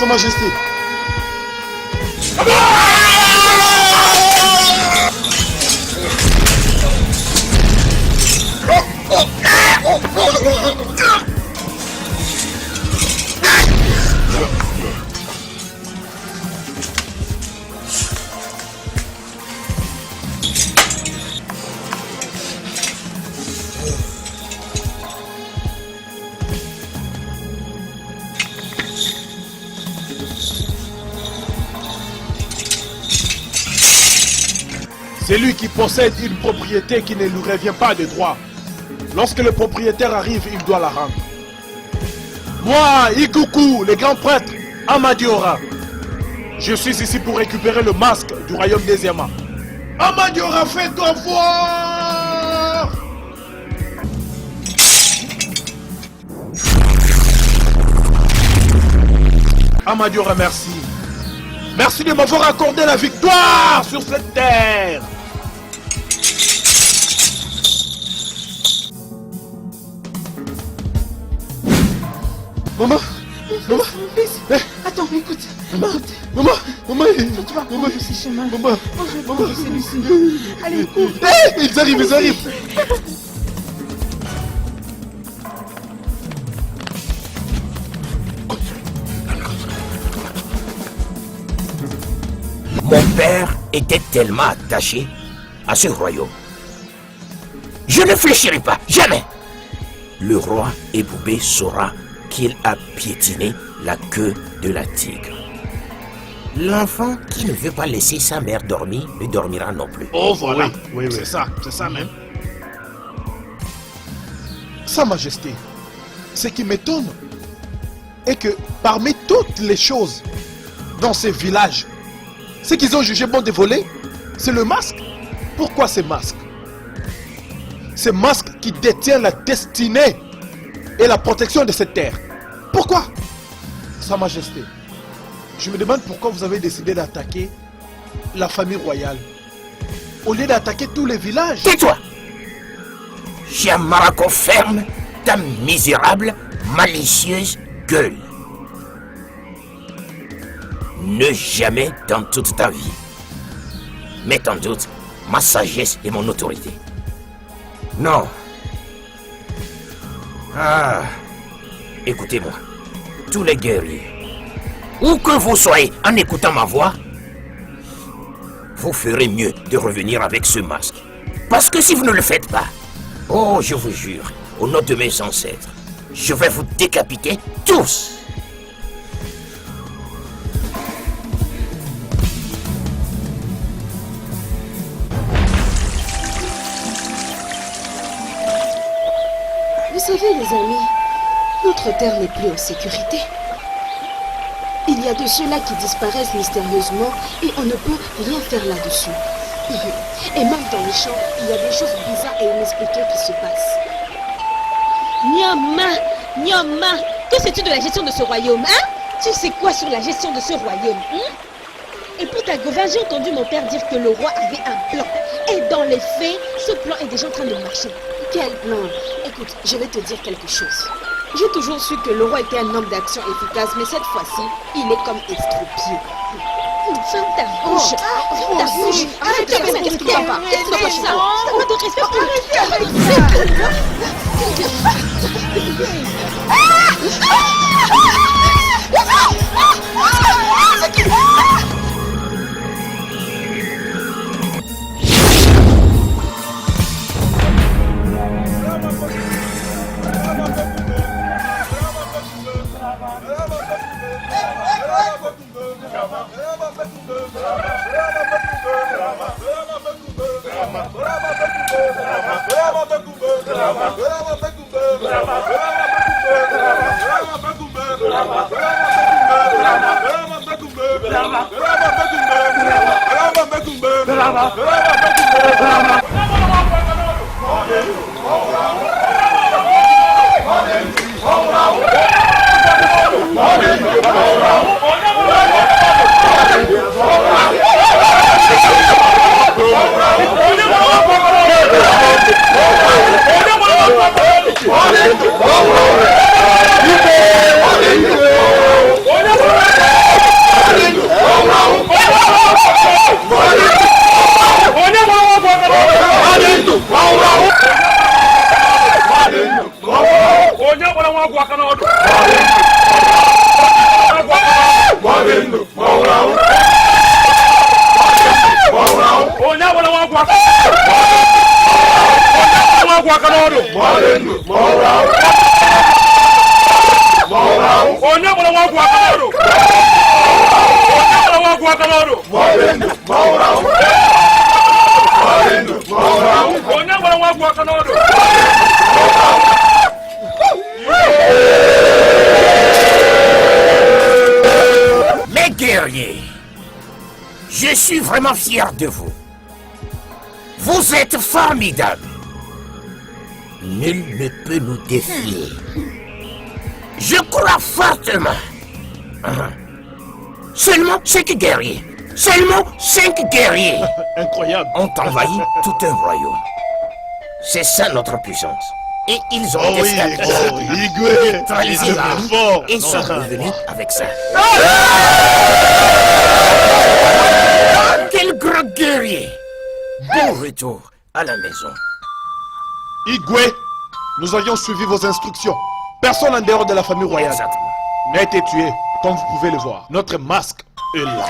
Sa Majesté. C'est lui qui possède une propriété qui ne lui revient pas de droit. Lorsque le propriétaire arrive, il doit la rendre. Moi, Ikuku, le grand prêtre Amadiora, je suis ici pour récupérer le masque du royaume des Yama. Amadiora, fais-toi voir! Amadiora, merci. Merci de m'avoir accordé la victoire sur cette terre. Maman, maman, Attends, écoute. maman, Tu vas prendre ce chemin. maman, Oh, je vais prendre celui-ci. Allez, cours. Hey, ils arrivent. Mon père était tellement attaché à ce royaume. Je ne fléchirai pas, jamais. Le roi Eboubé saura qu'il a piétiné la queue de la tigre. L'enfant qui ne veut pas laisser sa mère dormir ne dormira non plus. Oh voilà, Oui. c'est ça même. Sa Majesté, ce qui m'étonne est que parmi toutes les choses dans ces villages, ce qu'ils ont jugé bon de voler, c'est le masque. Pourquoi ce masque? Ce masque qui détient la destinée et la protection de cette terre. Pourquoi? Sa Majesté, je me demande pourquoi vous avez décidé d'attaquer la famille royale au lieu d'attaquer tous les villages. Tais-toi! Chiamaraco, ferme ta misérable, malicieuse gueule. Ne jamais dans toute ta vie mettre en doute ma sagesse et mon autorité. Non. Ah, écoutez-moi, tous les guerriers, où que vous soyez en écoutant ma voix, vous ferez mieux de revenir avec ce masque. Parce que si vous ne le faites pas, oh, je vous jure, au nom de mes ancêtres, je vais vous décapiter tous. Vous savez, les amis, notre terre n'est plus en sécurité. Il y a de ceux-là qui disparaissent mystérieusement et on ne peut rien faire là-dessus. Et même dans les champs, il y a des choses bizarres et inexpliquées qui se passent. Nyama, que sais-tu de la gestion de ce royaume, hein? Tu sais quoi sur la gestion de ce royaume, hein? Et pour ta gouverne, j'ai entendu mon père dire que le roi avait un plan. Et dans les faits, ce plan est déjà en train de marcher. Quel plan? Écoute, je vais te dire quelque chose. J'ai toujours su que le roi était un homme d'action efficace, mais cette fois-ci, il est comme estropié. Ferme ta bouche. Ferme ta bouche. Arrête de faire ce qui ne va pas. Qu'est-ce que c'est ça? Ça va te respecter. Oh, Mes guerriers, je suis vraiment fier de vous. Vous êtes formidables. Nul ne peut nous défier. Je crois fortement. Seulement 5 guerriers. Seulement 5 guerriers Incroyable. ont envahi tout un royaume. C'est ça notre puissance. Et ils ont Oh oui, Igwe. neutralisé C'est l'arme fort. et sont revenus avec ça. Quel grand guerrier! Bon retour à la maison. Igwe, nous avions suivi vos instructions. Personne en dehors de la famille royale Exactement. n'a été tué, comme vous pouvez le voir. Notre masque est là.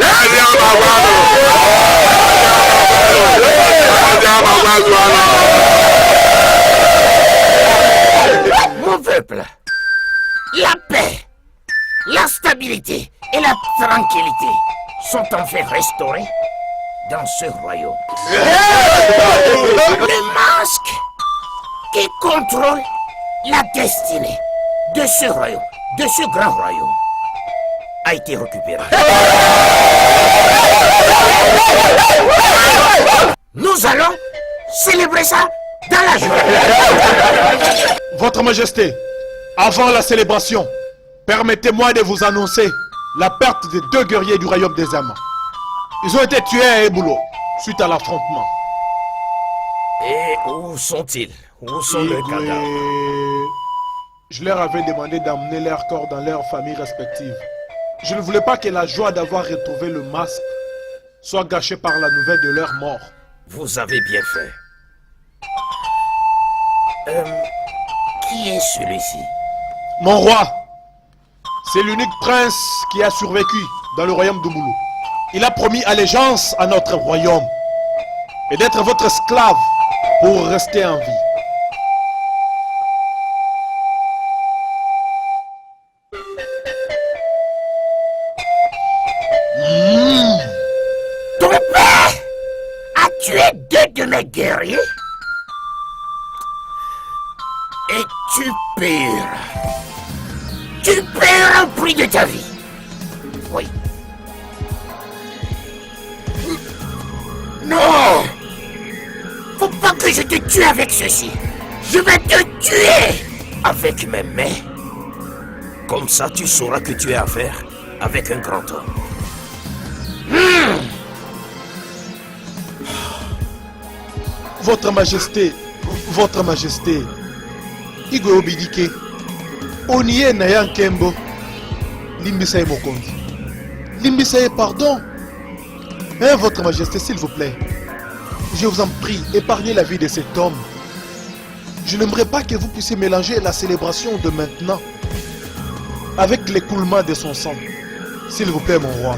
Mon peuple, la paix, la stabilité et la tranquillité sont enfin restaurées dans ce royaume. Le masque qui contrôle la destinée de ce royaume, de ce grand royaume, a été récupéré. Nous allons célébrer ça dans la joie. Votre Majesté, avant la célébration, permettez-moi de vous annoncer la perte des 2 guerriers du royaume des âmes. Ils ont été tués à Eboulo suite à l'affrontement. Et où sont-ils? Où sont les Igwe, cadavres? je leur avais demandé d'emmener leurs corps dans leurs familles respectives. Je ne voulais pas que la joie d'avoir retrouvé le masque soit gâchée par la nouvelle de leur mort. Vous avez bien fait. Qui est celui-ci? Mon roi, c'est l'unique prince qui a survécu dans le royaume d'Oumoulou. Il a promis allégeance à notre royaume et d'être votre esclave pour rester en vie. Ton père a tué 2 de mes guerriers? Et tu paieras. Tu paieras au prix de ta vie. Oui. Non! Faut pas que je te tue avec ceci. Je vais te tuer avec mes mains. Comme ça, tu sauras que tu as affaire avec un grand homme. Votre Majesté, Igwe Obidike, Oniye Nayan Kembo, Limbisaye Mokonzi. Limbisaye, pardon. Hein, Votre Majesté, s'il vous plaît, je vous en prie, épargnez la vie de cet homme. Je n'aimerais pas que vous puissiez mélanger la célébration de maintenant avec l'écoulement de son sang. S'il vous plaît, mon roi.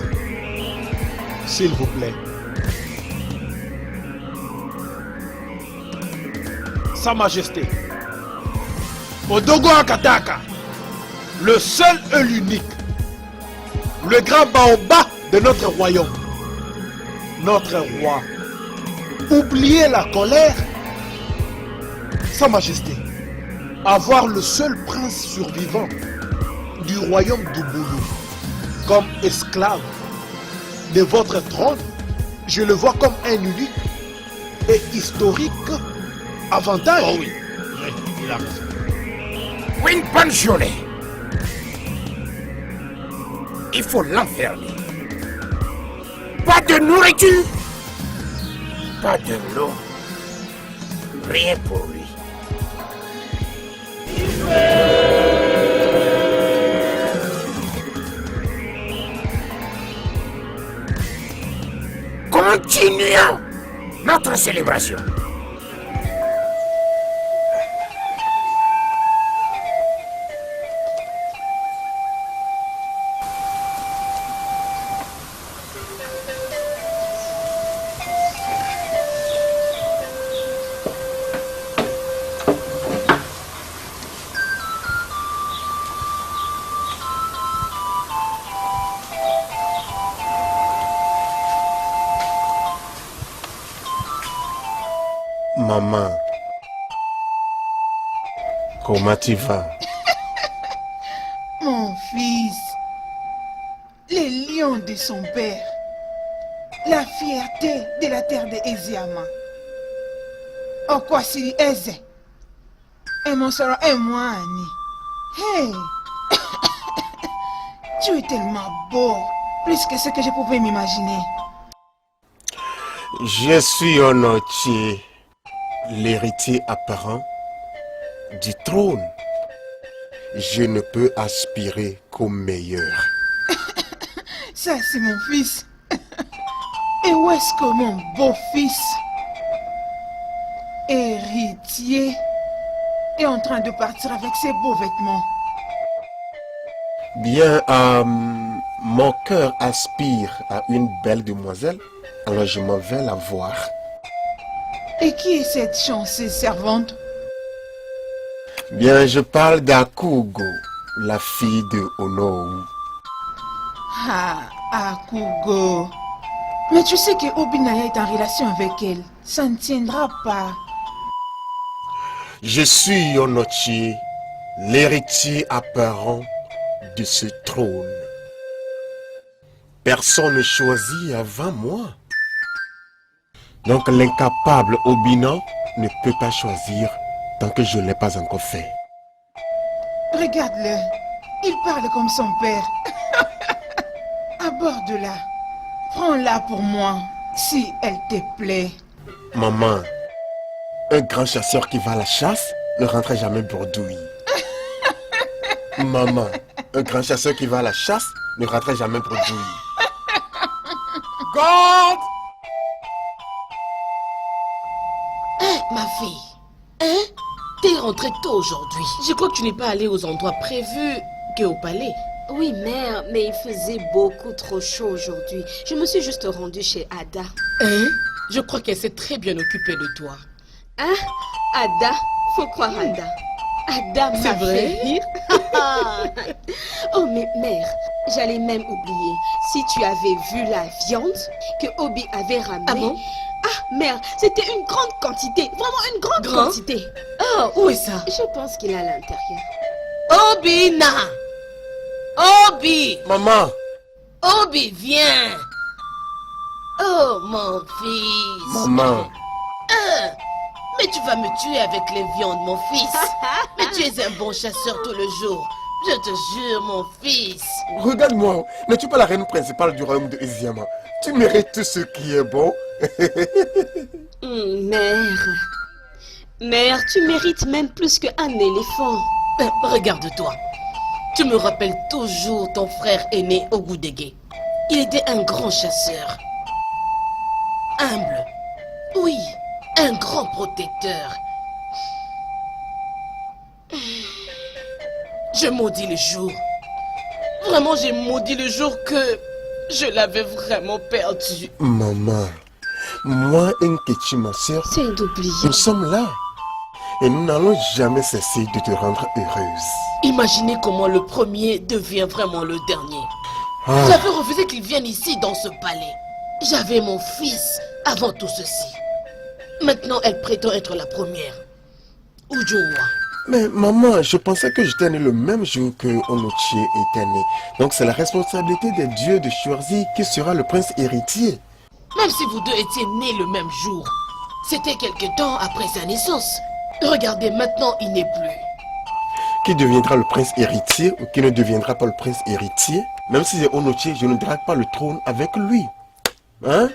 S'il vous plaît. Sa Majesté, Odogo Akataka, le seul et l'unique, le grand baobab de notre royaume, notre roi. Oubliez la colère. Sa Majesté, avoir le seul prince survivant du royaume d'Ouboulou comme esclave de votre trône, je le vois comme un unique et historique avantage. Oh oui, il a raison. Une bonne journée. Il faut l'enfermer. Pas de nourriture, pas de l'eau, rien pour lui. Continuons notre célébration. Comment tu vas? Mon fils, les lions de son père, la fierté de la terre de Eziama. Okwasiri Eze, et mon sœur et moi, Annie. Hey, tu es tellement beau, plus que ce que je pouvais m'imaginer. Je suis Onochi, l'héritier apparent du trône. Je ne peux aspirer qu'au meilleur. Ça, c'est mon fils. Et où est-ce que mon beau-fils, héritier, est en train de partir avec ses beaux vêtements? Bien, mon cœur aspire à une belle demoiselle, alors je m'en vais la voir. Et qui est cette chanceuse servante? Bien, je parle d'Akugo, la fille de Onou. Ah, Akugo. Mais tu sais que Obinaya est en relation avec elle. Ça ne tiendra pas. Je suis Onochi, l'héritier apparent de ce trône. Personne ne choisit avant moi. Donc l'incapable Obina ne peut pas choisir tant que je ne l'ai pas encore fait. Regarde-le. Il parle comme son père. Aborde-la. Prends-la pour moi, si elle te plaît. Maman, un grand chasseur qui va à la chasse ne rentre jamais bredouille. Maman, un grand chasseur qui va à la chasse ne rentre jamais bredouille. God! Ma fille, hein? T'es rentrée tôt aujourd'hui. Je crois que tu n'es pas allée aux endroits prévus qu'au palais. Oui, mère, mais il faisait beaucoup trop chaud aujourd'hui. Je me suis juste rendue chez Ada. Hein? Je crois qu'elle s'est très bien occupée de toi. Hein? Ada? Faut croire Ada. Ada m'a C'est vrai? fait rire. Oh, mais mère, j'allais même oublier. Si tu avais vu la viande que Obi avait ramenée. Ah bon? Ah, mère, c'était une grande quantité. Vraiment une grande Grand? quantité. Oh, où est ça? Je pense qu'il est à l'intérieur. Obina! Obi! Maman! Obi, viens! Oh, mon fils! Maman! Mais tu vas me tuer avec les viandes, mon fils! Mais tu es un bon chasseur tout le jour! Je te jure, mon fils! Regarde-moi, n'es-tu pas la reine principale du royaume de Eziama? Tu mérites tout ce qui est bon. Mère. Mère, tu mérites même plus qu'un éléphant. Regarde-toi. Tu me rappelles toujours ton frère aîné Ogudege. Il était un grand chasseur. Humble. Oui, un grand protecteur. Je maudis le jour. Vraiment, j'ai maudit le jour que je l'avais vraiment perdu. Maman, moi et Nkechi, ma soeur, C'est d'oublier. nous sommes là. Et nous n'allons jamais cesser de te rendre heureuse. Imaginez comment le premier devient vraiment le dernier. Ah, J'avais refusé qu'il vienne ici dans ce palais. J'avais mon fils avant tout ceci. Maintenant, elle prétend être la première. Ujoa. mais maman, je pensais que j'étais né le même jour que Onochi était né. Donc c'est la responsabilité des dieux de choisir qui sera le prince héritier. Même si vous deux étiez nés le même jour, c'était quelque temps après sa naissance. Regardez, maintenant, il n'est plus. Qui deviendra le prince héritier ou qui ne deviendra pas le prince héritier? Même si c'est Onochi, je ne drague pas le trône avec lui. Hein?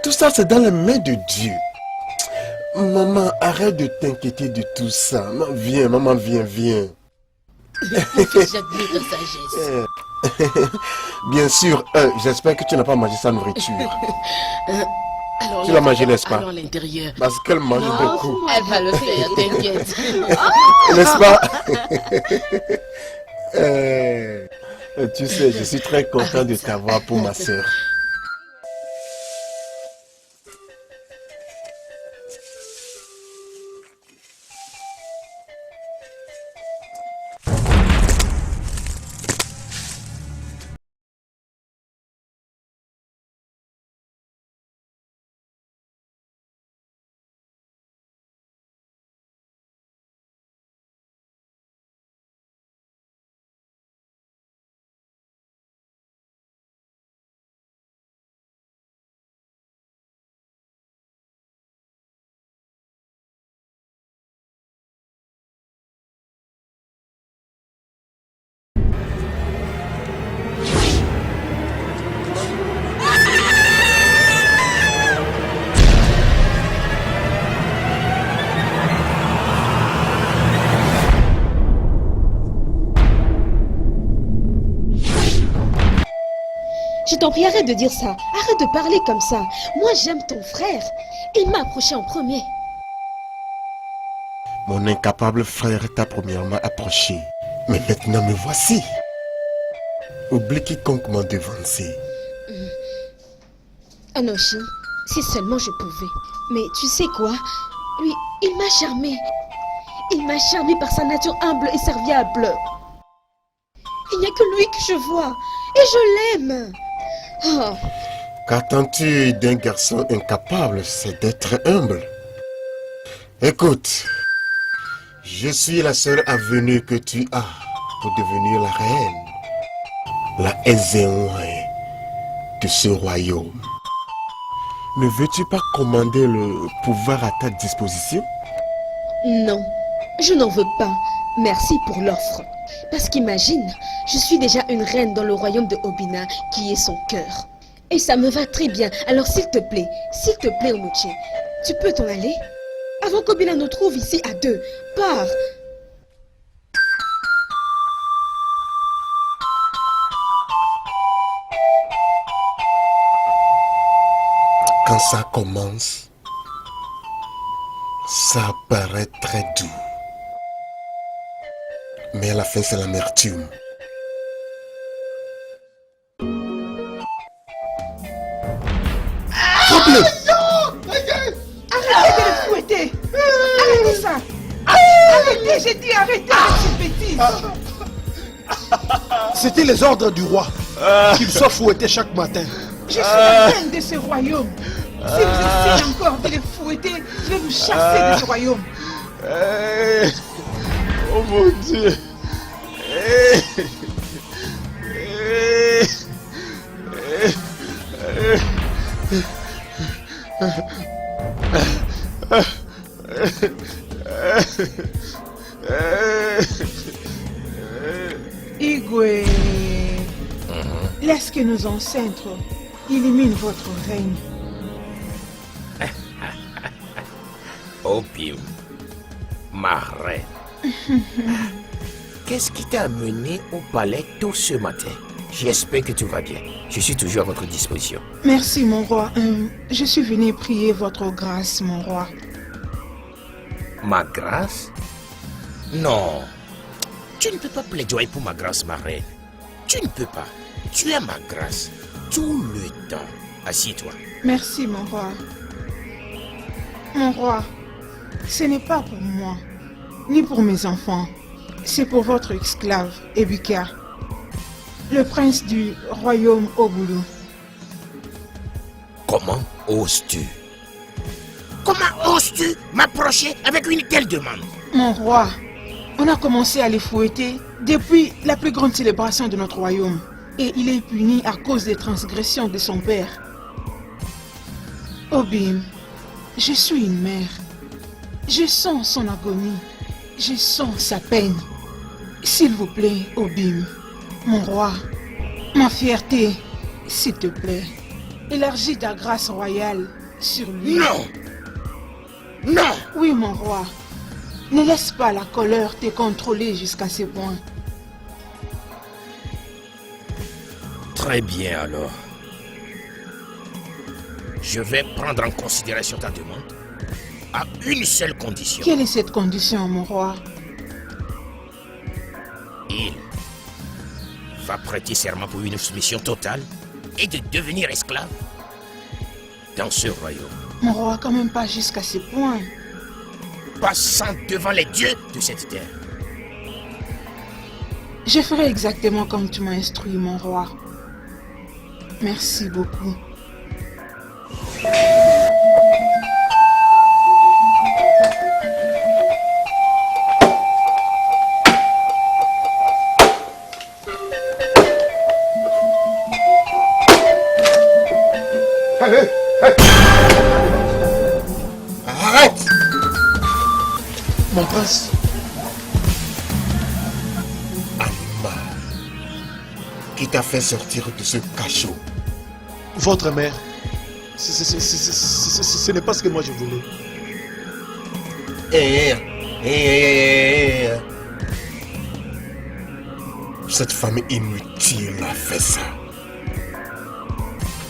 Tout ça, c'est dans les mains de Dieu. Maman, arrête de t'inquiéter de tout ça. Maman, viens, viens. Mon fils, j'admire ta sagesse. Bien sûr, j'espère que tu n'as pas mangé sa nourriture. Alors, Tu l'as mangé, n'est-ce pas? allons à l'intérieur. Parce qu'elle mange beaucoup. Elle va le faire, t'inquiète. N'est-ce pas? Tu sais, je suis très content de t'avoir pour ma soeur. Je t'en prie, arrête de dire ça. Arrête de parler comme ça. Moi, j'aime ton frère. Il m'a approché en premier. Mon incapable frère t'a premièrement approché. Mais maintenant me voici. Oublie quiconque m'a devancé. Anoshi, si seulement je pouvais. Mais tu sais quoi? Lui, il m'a charmé. Il m'a charmé par sa nature humble et serviable. Il n'y a que lui que je vois. Et je l'aime. Oh. Qu'attends-tu d'un garçon incapable? C'est d'être humble. Écoute, je suis la seule avenue que tu as pour devenir la reine, la Ezéouin de ce royaume. Ne veux-tu pas commander le pouvoir à ta disposition? Non, je n'en veux pas. Merci pour l'offre. Parce qu'imagine, je suis déjà une reine dans le royaume de Obina, qui est son cœur. Et ça me va très bien. Alors s'il te plaît, Onuchi, tu peux t'en aller? Avant qu'Obina nous trouve ici à deux. Pars. Quand ça commence, ça paraît très doux. Mais à la fin, c'est l'amertume. Arrêtez de le fouetter. Arrêtez ça. Arrêtez, j'ai dit arrêtez avec cette bêtise. C'était les ordres du roi qu'il soit fouetté chaque matin. Je suis la reine de ce royaume. Si vous essayez encore de le fouetter, je vais vous chasser de ce royaume. Oh mon Dieu. Igwe, laisse que nos ancêtres éliminent votre règne. Opium, ma reine. Qu'est-ce qui t'a amené au palais tôt ce matin? J'espère que tout va bien. Je suis toujours à votre disposition. Merci, mon roi. Je suis venu prier votre grâce, mon roi. Ma grâce? Non. Tu ne peux pas plaidoyer pour ma grâce, ma reine. Tu ne peux pas. Tu as ma grâce. Tout le temps. Assieds-toi. Merci, mon roi. Mon roi, ce n'est pas pour moi, ni pour mes enfants. C'est pour votre esclave, Ebika, le prince du royaume Obulu. Comment oses-tu? Comment oses-tu m'approcher avec une telle demande? Mon roi, on a commencé à les fouetter depuis la plus grande célébration de notre royaume. Et il est puni à cause des transgressions de son père. Obim, je suis une mère. Je sens son agonie. Je sens sa peine. S'il vous plaît, Obim, mon roi, ma fierté, s'il te plaît, élargis ta grâce royale sur lui. Non! Non! Oui, mon roi, ne laisse pas la colère te contrôler jusqu'à ce point. Très bien alors. Je vais prendre en considération ta demande à une seule condition. Quelle est cette condition, mon roi? Il va prêter serment pour une soumission totale et de devenir esclave dans ce royaume. Mon roi, quand même pas jusqu'à ce point. Passant devant les dieux de cette terre. Je ferai exactement comme tu m'as instruit, mon roi. Merci beaucoup. Arrête! Mon prince, Animal, qui t'a fait sortir de ce cachot? votre mère, ce n'est pas ce que moi je voulais. Cette femme inutile a fait ça.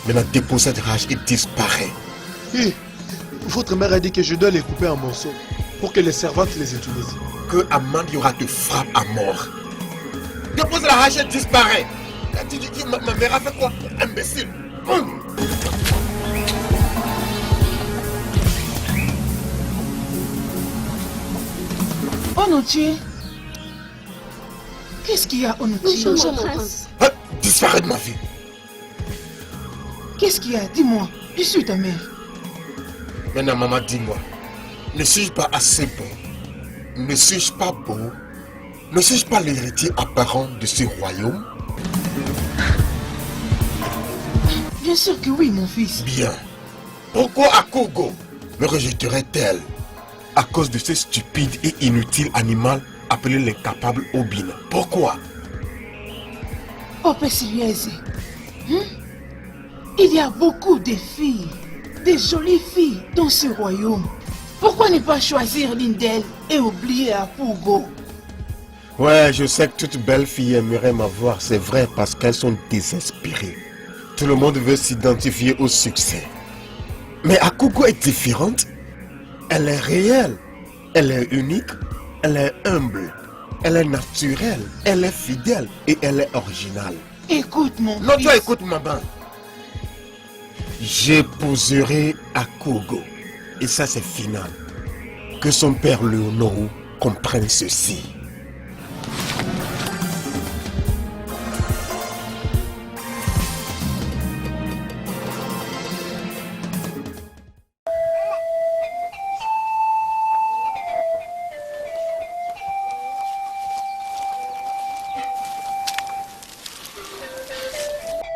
Maintenant, dépose cette rage et disparaît. Hé, votre mère a dit que je dois les couper en morceaux pour que les servantes les utilisent. Que Amandiora te frappe à mort. Dépose la rage et disparaît. Ma mère a fait quoi? Imbécile. Onotier, qu'est-ce qu'il y a, Onotier? Bonjour, mon prince. Ah, disparaît de ma vie. Qu'est-ce qu'il y a? Dis-moi, je suis ta mère. Maintenant, maman, dis-moi. Ne suis-je pas assez beau? Ne suis-je pas beau? Ne suis-je pas l'héritier apparent de ce royaume? Bien sûr que oui, mon fils. Bien. Pourquoi Akugo me rejetterait-elle à cause de ce stupide et inutile animal appelé l'incapable Obin? Pourquoi? Oh, Père Siliese, il y a beaucoup de filles, de jolies filles dans ce royaume. Pourquoi ne pas choisir l'une d'elles et oublier Akugo? Ouais, je sais que toute belle fille aimerait m'avoir, c'est vrai, parce qu'elles sont désespérées. Tout le monde veut s'identifier au succès. Mais Akugo est différente. Elle est réelle, elle est unique, elle est humble, elle est naturelle, elle est fidèle et elle est originale. Écoute, mon Non, fils. toi écoute, maman. J'épouserai Akugo. Et ça, c'est final. Que son père Léonoro comprenne ceci.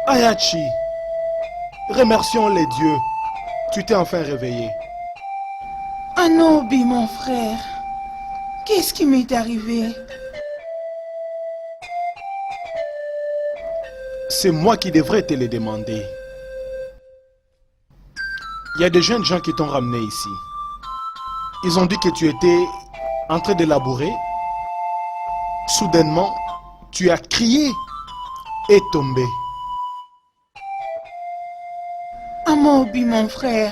Ayachi, remercions les dieux. Tu t'es enfin réveillé. Anobi, mon frère, qu'est-ce qui m'est arrivé? C'est moi qui devrais te le demander. Il y a des jeunes gens qui t'ont ramené ici. Ils ont dit que tu étais en train de labourer. Soudainement, tu as crié et tombé. Amobi, mon frère,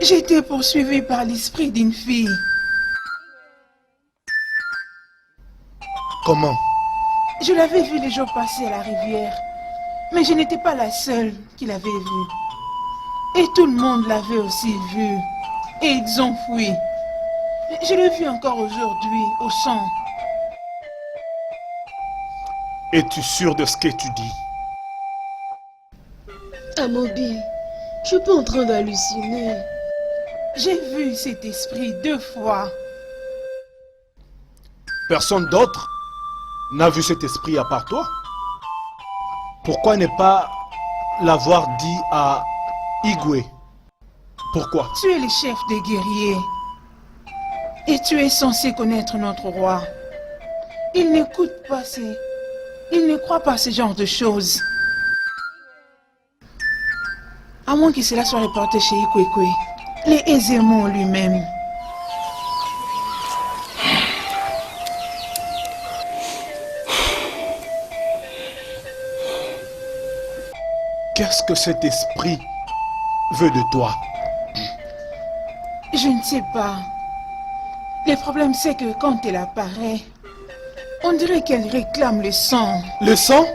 j'ai été poursuivi par l'esprit d'une fille. Comment? Je l'avais vue les jours passés à la rivière, mais je n'étais pas la seule qui l'avait vue. Et tout le monde l'avait aussi vue. Et ils ont fui. Je l'ai vue encore aujourd'hui, au champ. Es-tu sûr de ce que tu dis? Amobi, je suis pas en train d'halluciner. J'ai vu cet esprit 2 fois. Personne d'autre n'a vu cet esprit à part toi? Pourquoi ne pas l'avoir dit à Igwe? Pourquoi? Tu es le chef des guerriers. Et tu es censé connaître notre roi. Il n'écoute pas ces... Il ne croit pas à ce genre de choses. À moins que cela soit reporté chez Ikwekwe. Les Ezemo lui-même. Qu'est-ce que cet esprit veut de toi? Je ne sais pas. Le problème c'est que quand elle apparaît, on dirait qu'elle réclame le sang. Le sang?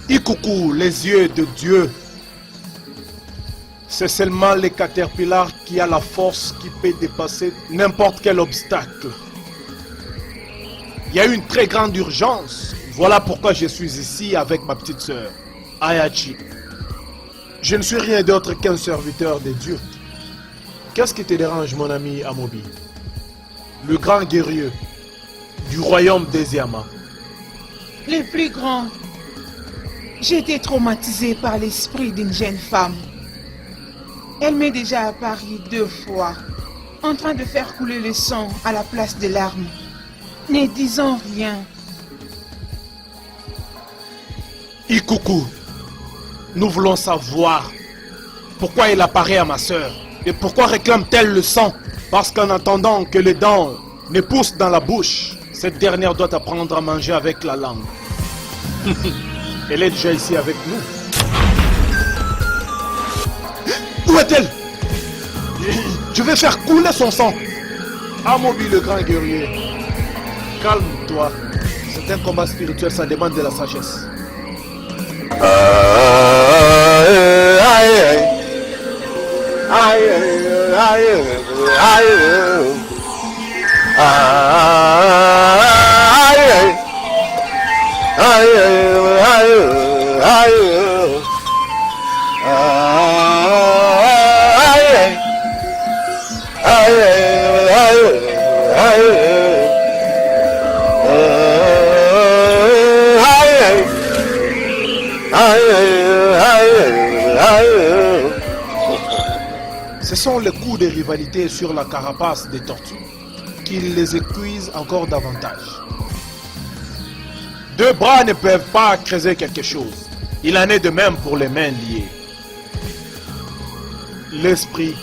Ikuku, les yeux de Dieu. C'est seulement les caterpillars qui a la force qui peut dépasser n'importe quel obstacle. Il y a une très grande urgence. Voilà pourquoi je suis ici avec ma petite sœur, Ayachi. Je ne suis rien d'autre qu'un serviteur de Dieu. Qu'est-ce qui te dérange, mon ami Amobi? Le grand guerrier du royaume des Yama. Les plus grands. J'ai été traumatisé par l'esprit d'une jeune femme. Elle m'est déjà apparue 2 fois, en train de faire couler le sang à la place des larmes, ne disant rien. Ikuku, nous voulons savoir Pourquoi il apparaît à ma sœur? Et pourquoi réclame-t-elle le sang? Parce qu'en attendant que les dents ne poussent dans la bouche, cette dernière doit apprendre à manger avec la langue. Elle est déjà ici avec nous. Où est-elle? Je vais faire couler son sang. Amobi le grand guerrier, calme-toi. C'est un combat spirituel, ça demande de la sagesse. Ce sont les coups de rivalité sur la carapace des tortues qui les épuisent encore davantage. Deux bras ne peuvent pas creuser quelque chose. Il en est de même pour les mains liées. L'esprit,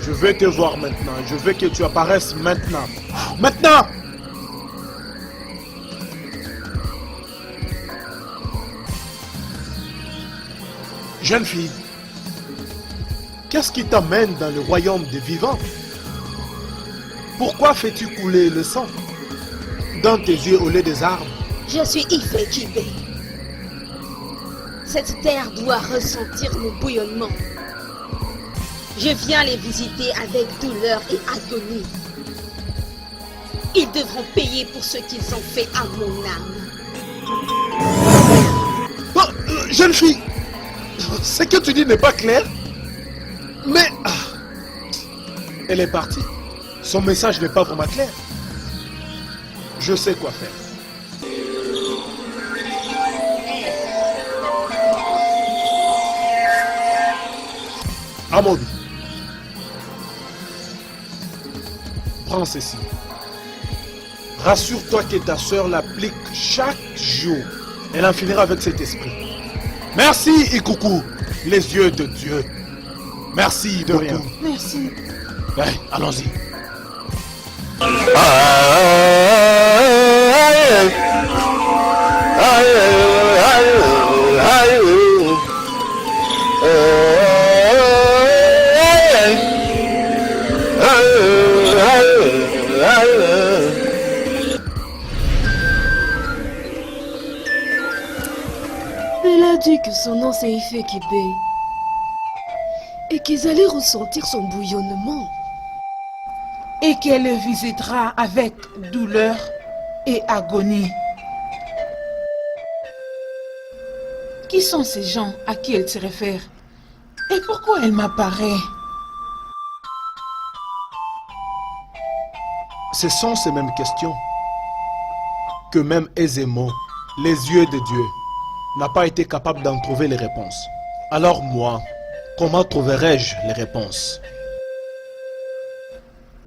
je veux te voir maintenant. Je veux que tu apparaisses maintenant. Maintenant! Jeune fille, qu'est-ce qui t'amène dans le royaume des vivants? Pourquoi fais-tu couler le sang dans tes yeux au lieu des arbres? Je suis Ife Kibé. Cette terre doit ressentir mon bouillonnement. Je viens les visiter avec douleur et agonie. Ils devront payer pour ce qu'ils ont fait à mon âme. Oh, jeune fille, ce que tu dis n'est pas clair. Mais... Elle est partie. Son message n'est pas vraiment clair. Je sais quoi faire. Amobi, prends ceci. Rassure-toi que ta sœur l'applique chaque jour. Elle en finira avec cet esprit. Merci, Ikuku, les yeux de Dieu. Merci de rien. Merci. Allez, allons-y. Elle a dit que son nom c'est Ife Kibé et qu'ils allaient ressentir son bouillonnement. Et qu'elle le visitera avec douleur et agonie. Qui sont ces gens à qui elle se réfère? Et pourquoi elle m'apparaît? Ce sont ces mêmes questions que même Ezemo, les yeux de Dieu, n'a pas été capable d'en trouver les réponses. Alors moi, comment trouverai-je les réponses?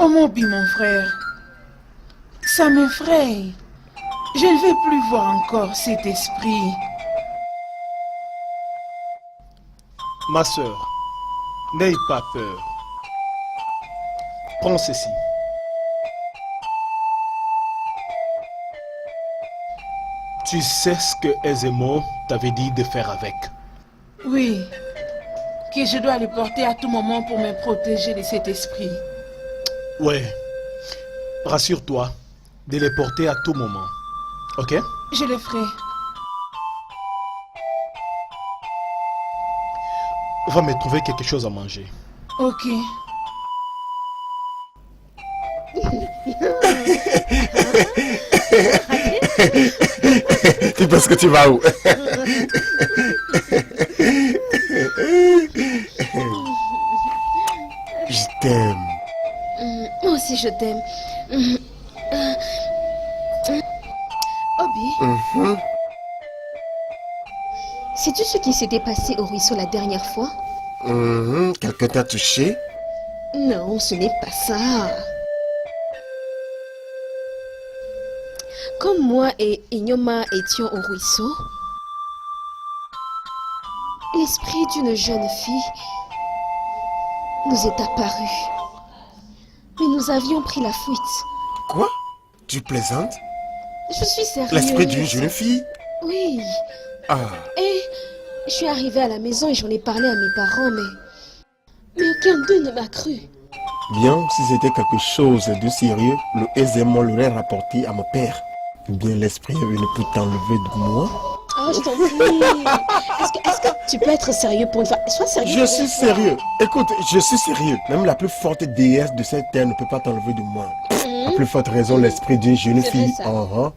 Oh mon frère, ça m'effraie. Je ne vais plus voir encore cet esprit. Ma sœur, n'aie pas peur. Prends ceci. Tu sais ce que Ezemo t'avait dit de faire avec. Oui, que je dois le porter à tout moment pour me protéger de cet esprit. Ouais, rassure-toi de les porter à tout moment. Ok? Je le ferai. Va me trouver quelque chose à manger. Ok. Tu penses que tu vas où? Je t'aime. Moi aussi je t'aime. Obi, sais-tu ce qui s'était passé au ruisseau la dernière fois? Quelqu'un t'a touché? Non, ce n'est pas ça. Comme moi et Inyoma étions au ruisseau, l'esprit d'une jeune fille nous est apparu. Mais nous avions pris la fuite. Quoi? Tu plaisantes? Je suis sérieuse. L'esprit d'une jeune fille? Oui. Ah, Et je suis arrivée à la maison et j'en ai parlé à mes parents, mais aucun d'eux ne m'a cru. bien, si c'était quelque chose de sérieux, aisément l'aurait rapporté à mon père. Bien, l'esprit est venu pour t'enlever de moi. Oh, je t'en prie. Est-ce que tu peux être sérieux pour une fois? Sois sérieux. Je suis sérieux. Écoute, je suis sérieux. Même la plus forte déesse de cette terre ne peut pas t'enlever de moi. La plus forte raison, l'esprit d'une jeune C'est fille. vrai, ça. Ok,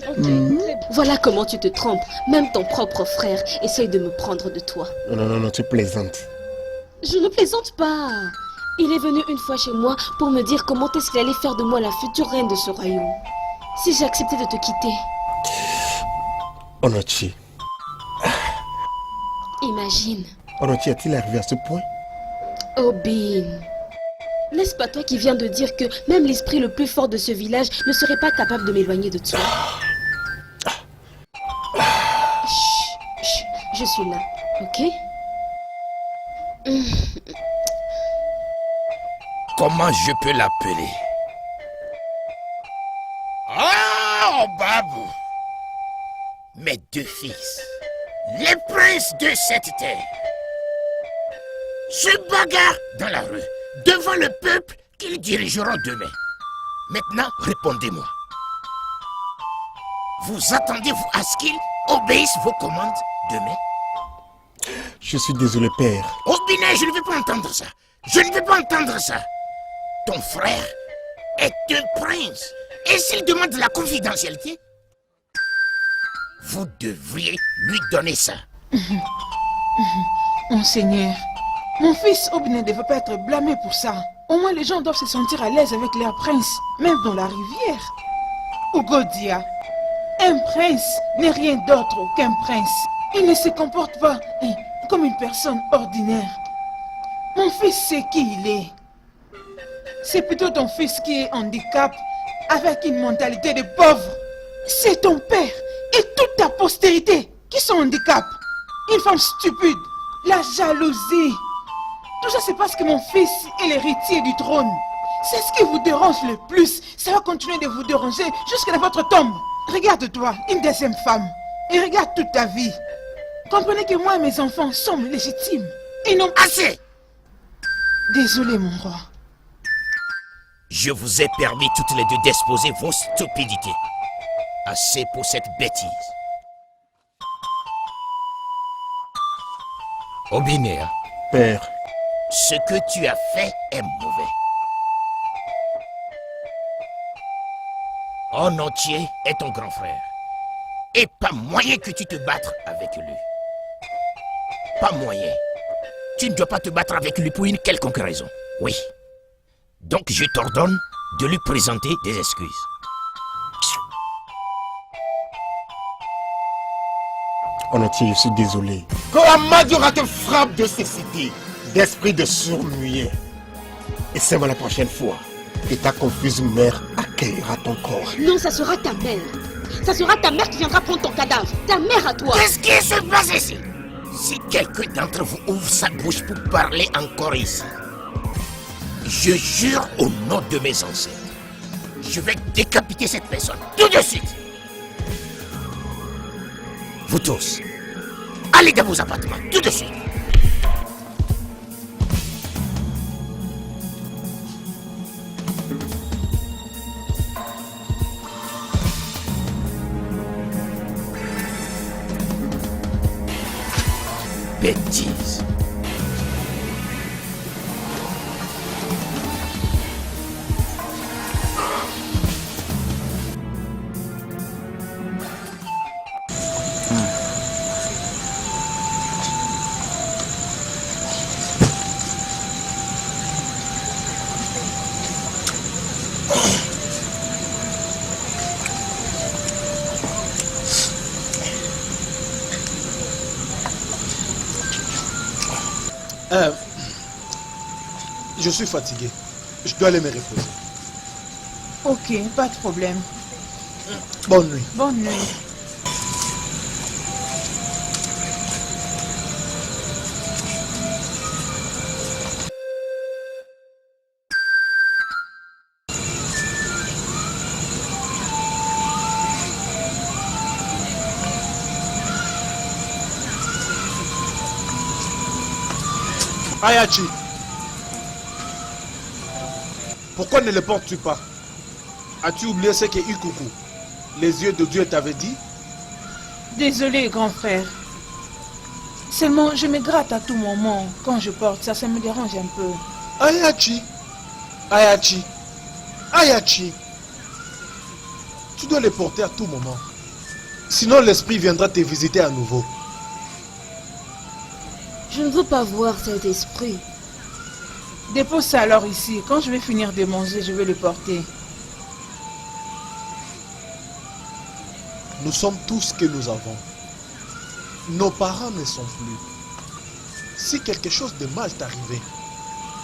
très bien. Voilà comment tu te trompes. Même ton propre frère essaye de me prendre de toi. Non, tu plaisantes. Je ne plaisante pas. Il est venu une fois chez moi pour me dire comment est-ce qu'il allait faire de moi la future reine de ce royaume. Si j'ai accepté de te quitter. Onochi. Imagine. Onochi, est-il arrivé à ce point? Obin. N'est-ce pas toi qui viens de dire que même l'esprit le plus fort de ce village ne serait pas capable de m'éloigner de toi? Chut, je suis là, ok? Comment je peux l'appeler? Oh, Babou! Mes deux fils, les princes de cette terre, se bagarrent dans la rue, devant le peuple qu'ils dirigeront demain. Maintenant, répondez-moi. Vous attendez-vous à ce qu'ils obéissent vos commandes demain? Je suis désolé, père. Oh, Binet, je ne veux pas entendre ça. Je ne veux pas entendre ça. Ton frère est un prince. Et s'il demande la confidentialité, vous devriez lui donner ça. Monseigneur, mon fils Ob ne devait pas être blâmé pour ça. Au moins les gens doivent se sentir à l'aise avec leur prince, même dans la rivière. Ugodia, un prince n'est rien d'autre qu'un prince. Il ne se comporte pas comme une personne ordinaire. Mon fils sait qui il est. C'est plutôt ton fils qui est handicap avec une mentalité de pauvre. C'est ton père et toute ta postérité qui sont handicap. Une femme stupide, la jalousie. Tout ça c'est parce que mon fils est l'héritier du trône. C'est ce qui vous dérange le plus. Ça va continuer de vous déranger jusqu'à votre tombe. Regarde-toi, une deuxième femme. Et regarde toute ta vie. Comprenez que moi et mes enfants sommes légitimes. Et non... Assez! Désolé mon roi. Je vous ai permis toutes les deux d'exposer vos stupidités. Assez pour cette bêtise. Obinéa, Père, ce que tu as fait est mauvais. En entier est ton grand frère. Et pas moyen que tu te battes avec lui. Pas moyen. Tu ne dois pas te battre avec lui pour une quelconque raison. Oui. Donc je t'ordonne de lui présenter des excuses. Onochi, je suis désolé. Que la Madiora te frappe de cécité, d'esprit de sourd-muet. Et c'est moi la prochaine fois que ta confuse mère accueillera ton corps. Non, ça sera ta mère. Ça sera ta mère qui viendra prendre ton cadavre. Ta mère à toi. Qu'est-ce qui se passe ici? Si quelqu'un d'entre vous ouvre sa bouche pour parler encore ici, je jure au nom de mes ancêtres, je vais décapiter cette personne tout de suite. Vous tous, allez dans vos appartements tout de suite. Bêtise. Je suis fatigué. Je dois aller me reposer. Ok, pas de problème. Bonne nuit. Bonne nuit. Ayachi, pourquoi ne le portes-tu pas? As-tu oublié ce que Ikuku, les yeux de Dieu, t'avait dit? Désolé, grand frère. Seulement, je me gratte à tout moment. Quand je porte ça, ça me dérange un peu. Ayachi, Ayachi, Ayachi, tu dois les porter à tout moment. Sinon l'esprit viendra te visiter à nouveau. Je ne veux pas voir cet esprit. Dépose ça alors ici. Quand je vais finir de manger, je vais le porter. Nous sommes tous ce que nous avons. Nos parents ne sont plus. Si quelque chose de mal t'arrivait,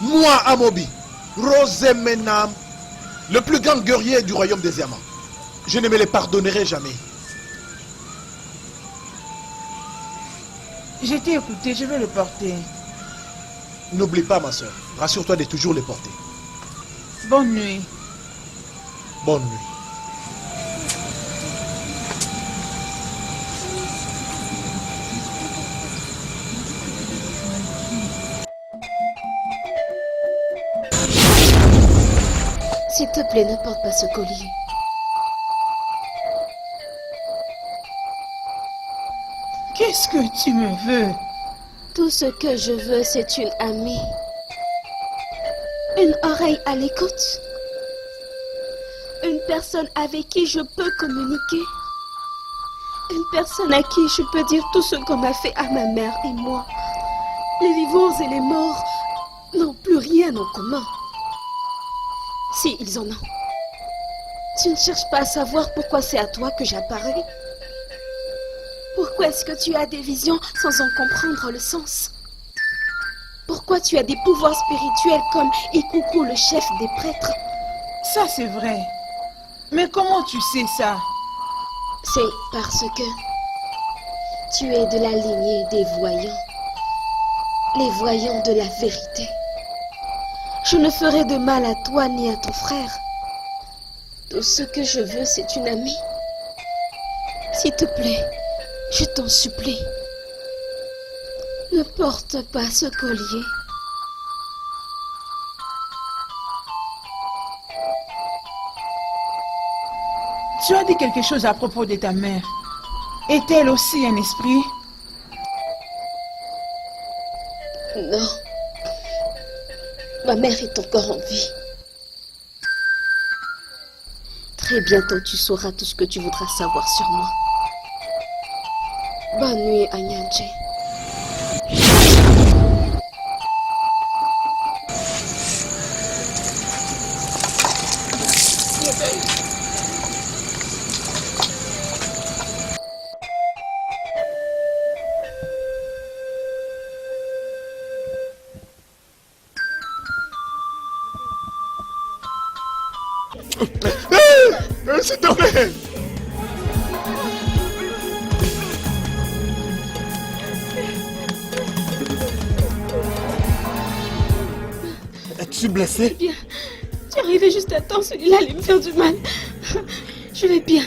moi, Amobi, Rosemenam, le plus grand guerrier du royaume des diamants, je ne me les pardonnerai jamais. J'ai été écouté, je vais le porter. N'oublie pas, ma soeur, rassure-toi de toujours les porter. Bonne nuit. Bonne nuit. S'il te plaît, ne porte pas ce collier. Qu'est-ce que tu me veux? Tout ce que je veux, c'est une amie. Une oreille à l'écoute. Une personne avec qui je peux communiquer. Une personne à qui je peux dire tout ce qu'on m'a fait à ma mère et moi. Les vivants et les morts n'ont plus rien en commun. Si, ils en ont. Tu ne cherches pas à savoir pourquoi c'est à toi que j'apparais. Pourquoi est-ce que tu as des visions sans en comprendre le sens? Pourquoi tu as des pouvoirs spirituels comme Ikuku, le chef des prêtres? Ça, c'est vrai. Mais comment tu sais ça? C'est parce que tu es de la lignée des voyants. Les voyants de la vérité. Je ne ferai de mal à toi ni à ton frère. Tout ce que je veux, c'est une amie. S'il te plaît, je t'en supplie. Ne porte pas ce collier. Tu as dit quelque chose à propos de ta mère. Est-elle aussi un esprit? Non. Ma mère est encore en vie. Très bientôt, tu sauras tout ce que tu voudras savoir sur moi. Bonne nuit, Anyanche. S'il te plaît. Es-tu blessé? Bien. Tu es arrivé juste à temps, celui-là allait me faire du mal. Je vais bien.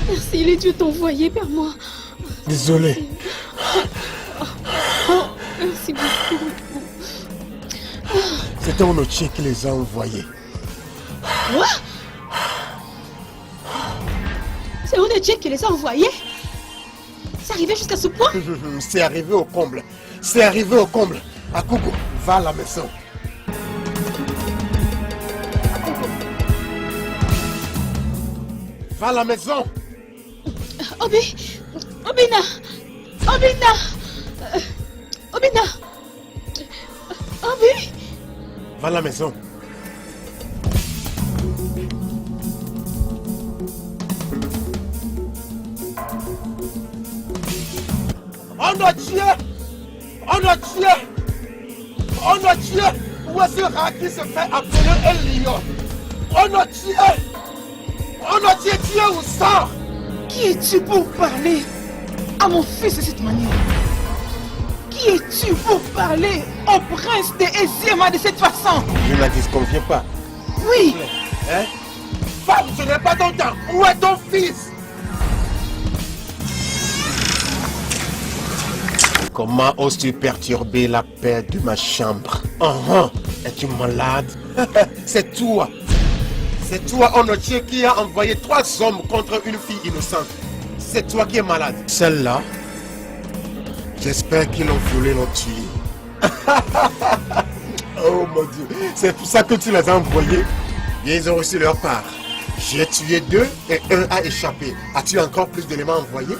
Merci, les dieux t'ont envoyé vers moi. Désolé. Oh, merci beaucoup. C'était Onochi qui les a envoyés. Quoi? C'est Onochi qui les a envoyés? C'est arrivé jusqu'à ce point? C'est arrivé au comble. C'est arrivé au comble. Akuko, va à la maison. Va à la maison. Obina! Obina! Obi! Va à la maison. On a tué Ouazira qui se fait appeler un lion. On a tué Dieu ou ça. Qui es-tu pour parler à mon fils de cette manière? Qui es-tu pour parler au prince de Eziema de cette façon? Je ne la disconviens pas. Oui! Hein? Femme, ce n'est pas ton temps. Où est ton fils? Comment oses-tu perturber la paix de ma chambre? Es-tu malade? C'est toi. C'est toi, Onochie, qui a envoyé 3 hommes contre une fille innocente. C'est toi qui es malade. Celle-là, j'espère qu'ils l'ont violée, l'ont tuée. Oh mon Dieu, c'est pour ça que tu les as envoyés. Ils ont reçu leur part. J'ai tué 2 et 1 a échappé. As-tu encore plus d'éléments envoyés?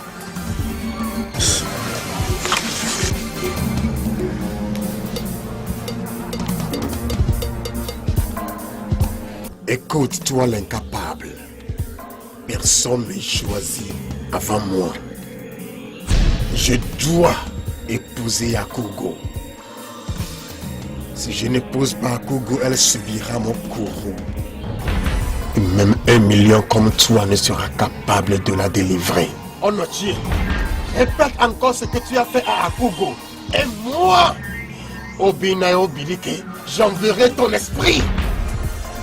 Écoute, toi l'incapable. Personne ne choisi avant moi. Je dois épouser Akugo. Si je n'épouse pas Akugo, elle subira mon courroux. Et même 1 million comme toi ne sera capable de la délivrer. Onochie, répète encore ce que tu as fait à Akugo. Et moi, Obina et Obilike, j'enverrai ton esprit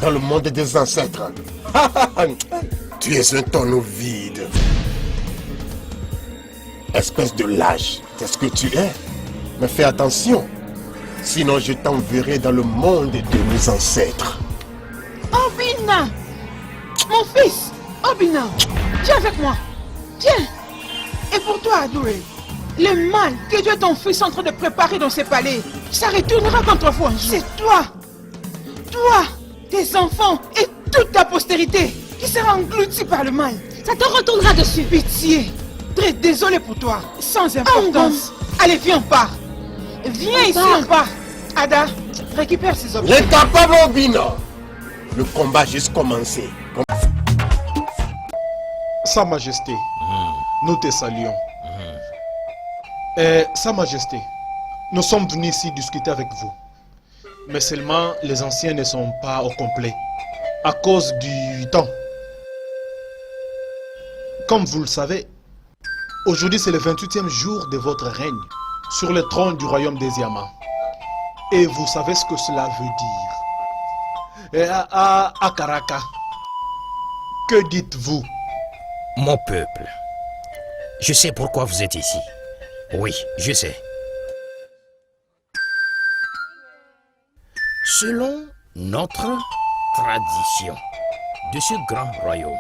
dans le monde des ancêtres. Tu es un tonneau vide. Espèce de lâche, c'est ce que tu es. Mais fais attention, sinon je t'enverrai dans le monde de mes ancêtres. Obina! Mon fils! Obina! Viens avec moi! Viens! Et pour toi, Adoué, le mal que Dieu ton fils est en train de préparer dans ses palais, ça retournera contre vous un jour. C'est toi! Toi! Tes enfants et toute ta postérité qui sera engloutie par le mal. Ça te retournera dessus. Pitié! Très désolé pour toi, sans importance. Allez, viens, on part. Viens ici, on part. Ada, récupère ces objets. L'incapable Obina! Le combat a juste commencé. Sa Majesté, nous te saluons. Sa Majesté, nous sommes venus ici discuter avec vous. Mais seulement les anciens ne sont pas au complet à cause du temps. Comme vous le savez, aujourd'hui c'est le 28e jour de votre règne sur le trône du royaume des Yama. Et vous savez ce que cela veut dire. Et à Karaka, que dites-vous? Mon peuple, je sais pourquoi vous êtes ici. Oui, je sais. Selon notre tradition de ce grand royaume,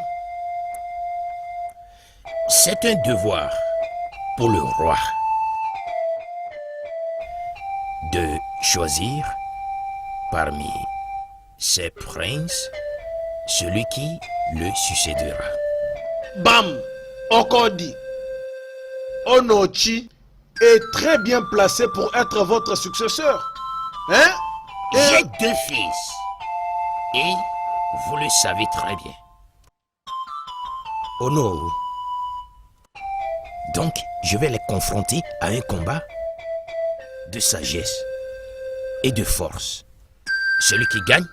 c'est un devoir pour le roi de choisir parmi ses princes celui qui le succédera. Bam! Encore dit. Onochi est très bien placé pour être votre successeur. Hein? J'ai 2 fils. Et vous le savez très bien. Ono. Donc, je vais les confronter à un combat de sagesse et de force. Celui qui gagne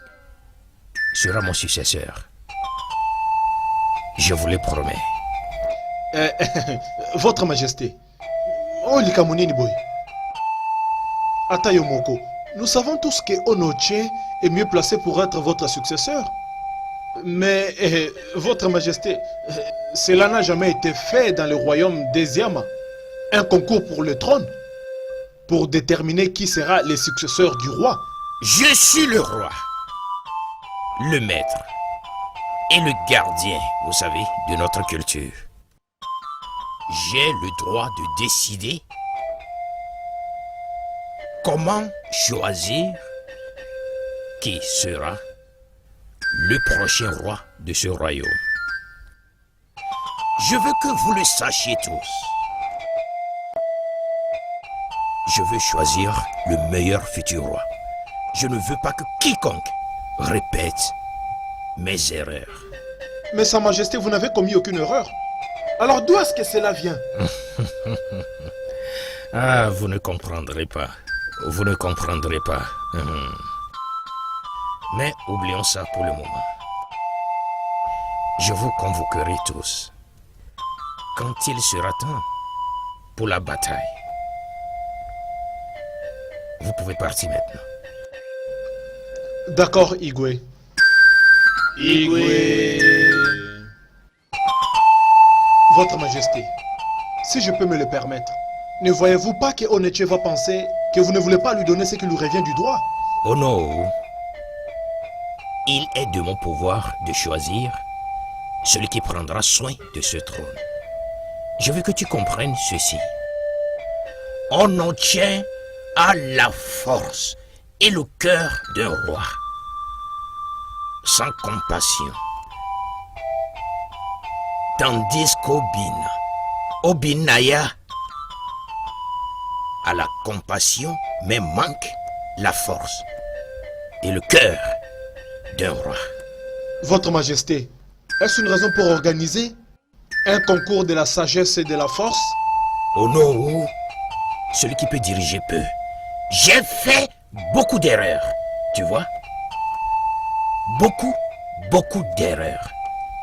sera mon successeur. Je vous le promets. Votre Majesté. Oh, Likamunini boy. Atayomoko. Nous savons tous que Onoche est mieux placé pour être votre successeur. Mais, votre Majesté, cela n'a jamais été fait dans le royaume des Yama. Un concours pour le trône, pour déterminer qui sera le successeur du roi. Je suis le roi, le maître et le gardien, vous savez, de notre culture. J'ai le droit de décider comment choisir qui sera le prochain roi de ce royaume. Je veux que vous le sachiez tous. Je veux choisir le meilleur futur roi. Je ne veux pas que quiconque répète mes erreurs. Mais Sa Majesté, vous n'avez commis aucune erreur. Alors d'où est-ce que cela vient? Ah, vous ne comprendrez pas. Vous ne comprendrez pas. Mais oublions ça pour le moment. Je vous convoquerai tous quand il sera temps pour la bataille. Vous pouvez partir maintenant. D'accord, Igwe. Igwe. Votre Majesté, si je peux me le permettre, Ne voyez-vous pas que Oneche va penser que vous ne voulez pas lui donner ce qui lui revient du droit? Oh non. Il est de mon pouvoir de choisir celui qui prendra soin de ce trône. Je veux que tu comprennes ceci. On en tient à la force et le cœur d'un roi, sans compassion. Tandis qu'Obinaya a la compassion, mais manque la force et le cœur d'un roi. Votre Majesté, est-ce une raison pour organiser un concours de la sagesse et de la force? Oh non, celui qui peut diriger peut. J'ai fait beaucoup d'erreurs, tu vois? Beaucoup d'erreurs.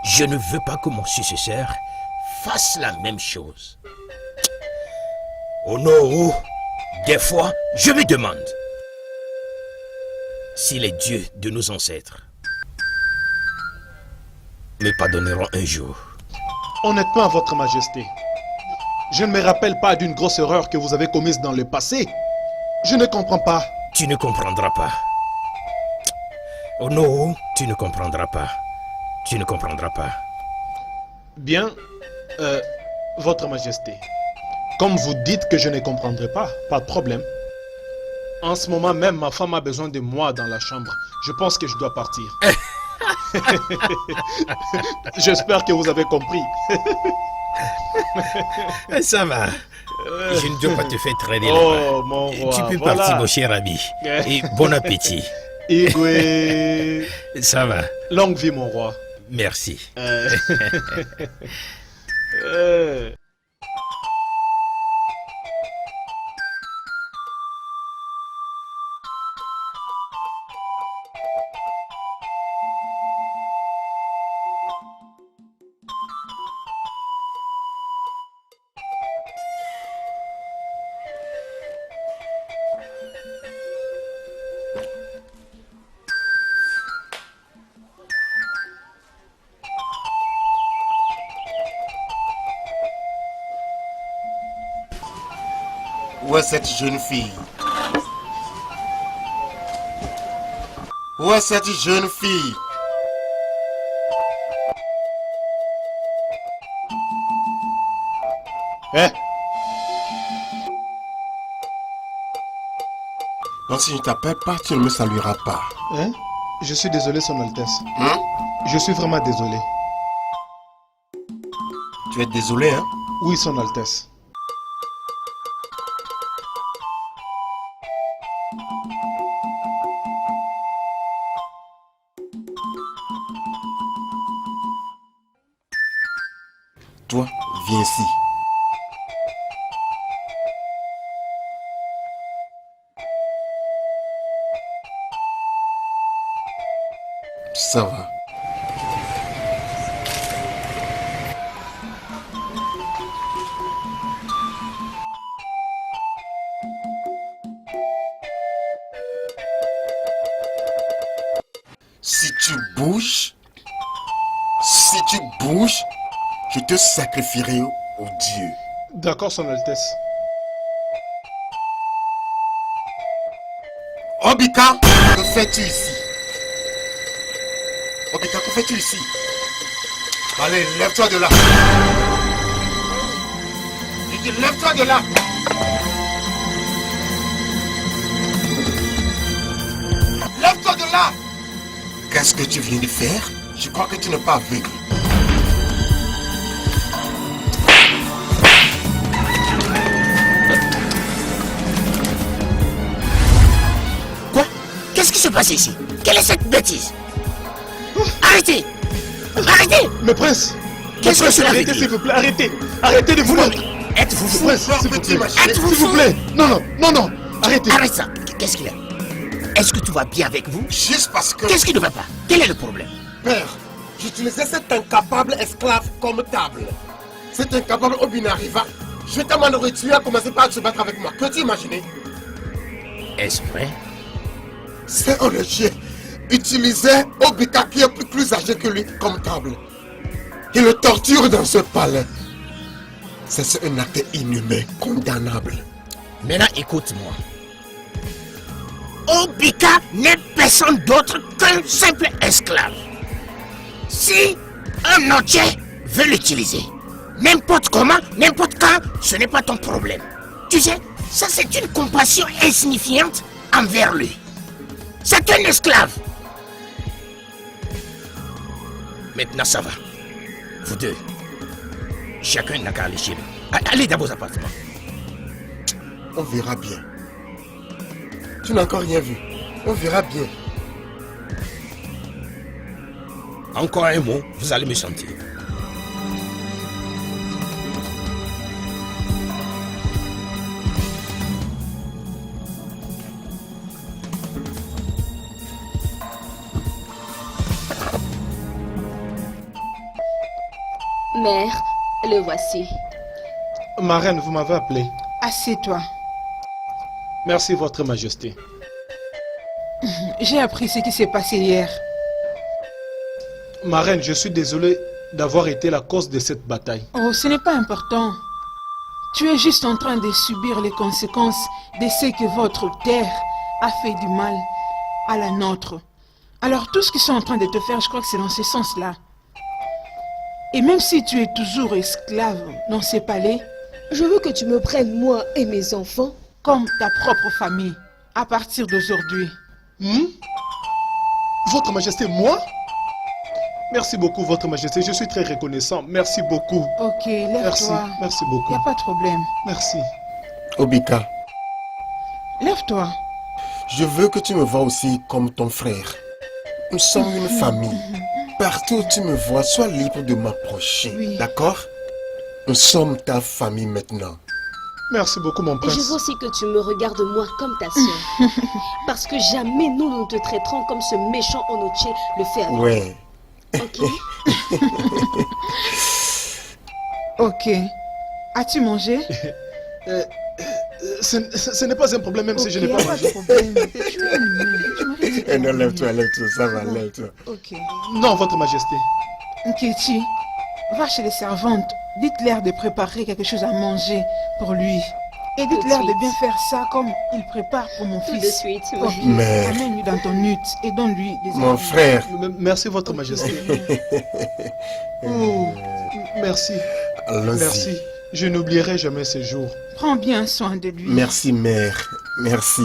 Je ne veux pas que mon successeur fasse la même chose. Oh non, des fois, je me demande si les dieux de nos ancêtres me pardonneront un jour. Honnêtement, Votre Majesté, je ne me rappelle pas d'une grosse erreur que vous avez commise dans le passé. Je ne comprends pas. Tu ne comprendras pas. Oh non, tu ne comprendras pas. Tu ne comprendras pas. Bien, Votre Majesté, comme vous dites que je ne comprendrai pas, pas de problème. En ce moment même, ma femme a besoin de moi dans la chambre. Je pense que je dois partir. J'espère que vous avez compris. Ça va. Je ne dois pas te faire traîner Oh, là-bas. mon roi, Tu peux voilà. partir, mon cher ami. Et bon appétit. Igwe. Ça va. Longue vie, mon roi. Merci. Où est cette jeune fille? Où est cette jeune fille? Hein? Donc si je ne t'appelle pas, tu ne me salueras pas. Hein? Je suis désolé, Son Altesse. Hein? Je suis vraiment désolé. Tu es désolé, hein? Oui, Son Altesse. Toi, viens ici. Ça va. Si tu bouges, je te sacrifierai au Dieu. D'accord, Son Altesse. Obika, que fais-tu ici? Obika, que fais-tu ici? Allez, lève-toi de là. Je dis, lève-toi de là. Lève-toi de là. Qu'est-ce que tu viens de faire? Je crois que tu n'es pas aveugle. Quoi? Qu'est-ce qui se passe ici? Quelle est cette bêtise? Arrêtez! Arrêtez! Mais prince! Qu'est-ce que cela veut Arrêtez, dire? s'il vous plaît, arrêtez! Arrêtez de vous battre! Êtes-vous fou? Prince, s'il vous plaît! Êtes-vous S'il vous fou? plaît! Non, non, non, non! Arrêtez! Arrête ça! Qu'est-ce qu'il y a? Est-ce que tout va bien avec vous? Juste parce que... Qu'est-ce qui ne va pas? Quel est le problème? Père, j'utilisais cet incapable esclave comme table. Cet incapable Obina arriva. Je t'ai demandé tu as commencé par se battre avec moi. Peux-tu imaginer? Est-ce vrai? C'est Oneche utilisait Obika qui est plus âgé que lui comme table. Il le torture dans ce palais. Ça, c'est un acte inhumain, condamnable. Maintenant, écoute-moi. Obika n'est personne d'autre qu'un simple esclave. Si un notier veut l'utiliser, n'importe comment, n'importe quand, ce n'est pas ton problème. Tu sais, ça c'est une compassion insignifiante envers lui. C'est un esclave. Maintenant ça va. Vous deux, chacun n'a qu'à aller chez lui. Allez dans vos appartements. On verra bien. Tu n'as encore rien vu. On verra bien. Encore un mot, vous allez me sentir. Mère, le voici. Ma reine, vous m'avez appelé. Assieds-toi. Merci, Votre Majesté. J'ai appris ce qui s'est passé hier. Ma reine, je suis désolé d'avoir été la cause de cette bataille. Oh, ce n'est pas important. Tu es juste en train de subir les conséquences de ce que votre terre a fait du mal à la nôtre. Alors tout ce qu'ils sont en train de te faire, je crois que c'est dans ce sens-là. Et même si tu es toujours esclave dans ces palais, Je veux que tu me prennes, moi et mes enfants. comme ta propre famille, à partir d'aujourd'hui. Votre Majesté, moi? Merci beaucoup, Votre Majesté. Je suis très reconnaissant. Merci beaucoup. Ok, Merci. lève-toi. Merci Il beaucoup. n'y a pas de problème. Merci. Obika, Lève-toi. je veux que tu me vois aussi comme ton frère. Nous sommes une famille. Partout où tu me vois, sois libre de m'approcher. Oui. D'accord? Nous sommes ta famille maintenant. Merci beaucoup, mon Et prince. je veux aussi que tu me regardes moi comme ta soeur. Parce que jamais nous ne te traiterons comme ce méchant Onoché le fait avec Ouais. toi. Ok? Ok. As-tu mangé? Ce n'est pas un problème, même si je n'ai Ok, pas y a pas de mangé. problème. Tu es humain. Tu mérites Eh non, d'être lève-toi, lève-toi, ça va, lève-toi. Ok. Non, Votre Majesté. Nkechi, va chez les servantes. Dites-leur de préparer quelque chose à manger pour lui. Et dites-leur Tout de de bien suite. faire ça comme il prépare pour mon Tout fils. de suite. oui. Ok. Mère. Amène-lui dans ton hutte et donne-lui des Mon aliments. frère. Merci, Votre Majesté. Oh, Merci. Allons-y. Merci. Je n'oublierai jamais ce jour. prends bien soin de lui. Merci, mère. Merci.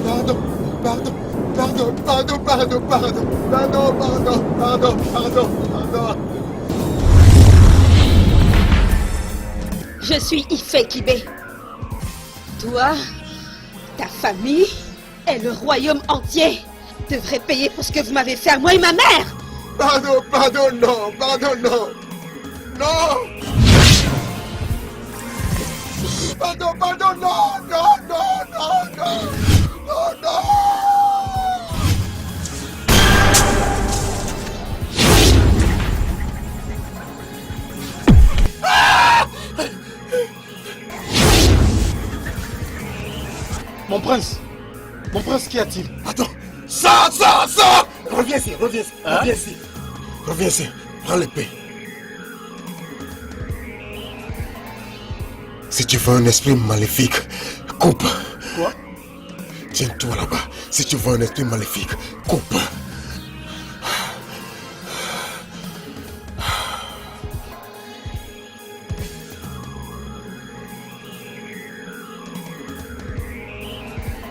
Pardon, pardon, pardon, pardon, pardon, pardon, pardon, pardon, pardon, pardon, pardon. Je suis Ife Kibé. Toi, ta famille et le royaume entier devraient payer pour ce que vous m'avez fait à moi et ma mère. Pardon, pardon, non, pardon, non. Non. Pardon, pardon, non, non, non, non, non, non, non. Mon prince, qu'y a-t-il? Attends, ça. Reviens ici, reviens ici, reviens ici. Reviens ici, prends l'épée. Si tu veux un esprit maléfique, coupe. Quoi? Tiens-toi là-bas. Si tu veux un esprit maléfique, coupe.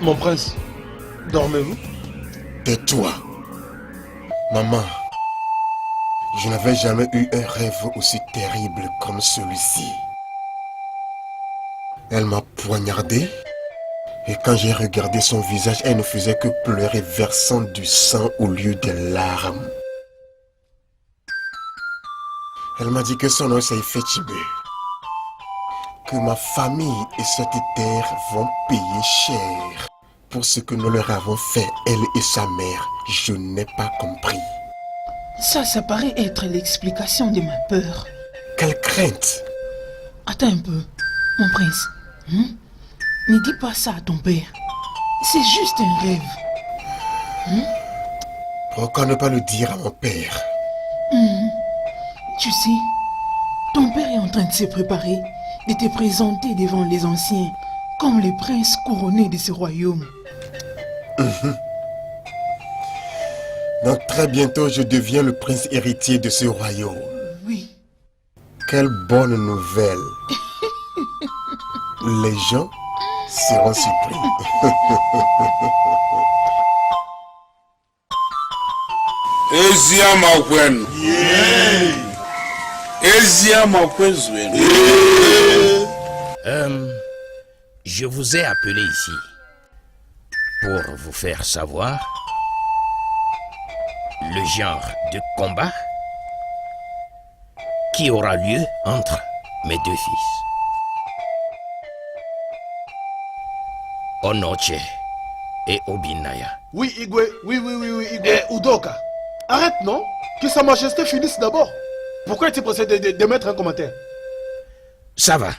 Mon prince, dormez-vous? Tais-toi. Maman, je n'avais jamais eu un rêve aussi terrible comme celui-ci. Elle m'a poignardé et quand j'ai regardé son visage, elle ne faisait que pleurer, versant du sang au lieu des larmes. Elle m'a dit que son nom c'est Ifechibé, que ma famille et cette terre vont payer cher pour ce que nous leur avons fait, elle et sa mère. Je n'ai pas compris. Ça paraît être l'explication de ma peur. Quelle crainte! Attends un peu, mon prince. Ne dis pas ça à ton père. C'est juste un rêve. Pourquoi ne pas le dire à mon père? Tu sais, ton père est en train de se préparer, de te présenter devant les anciens, comme le prince couronné de ce royaume. Donc très bientôt, je deviens le prince héritier de ce royaume. Oui. Quelle bonne nouvelle. Les gens seront surpris. Je vous ai appelé ici pour vous faire savoir le genre de combat qui aura lieu entre mes deux fils. Onoche et Obinaya. Oui, Igwe, oui, Igwe. Udoka, arrête, non? Que Sa Majesté finisse d'abord. Pourquoi es-tu pressé de mettre un commentaire? Ça va.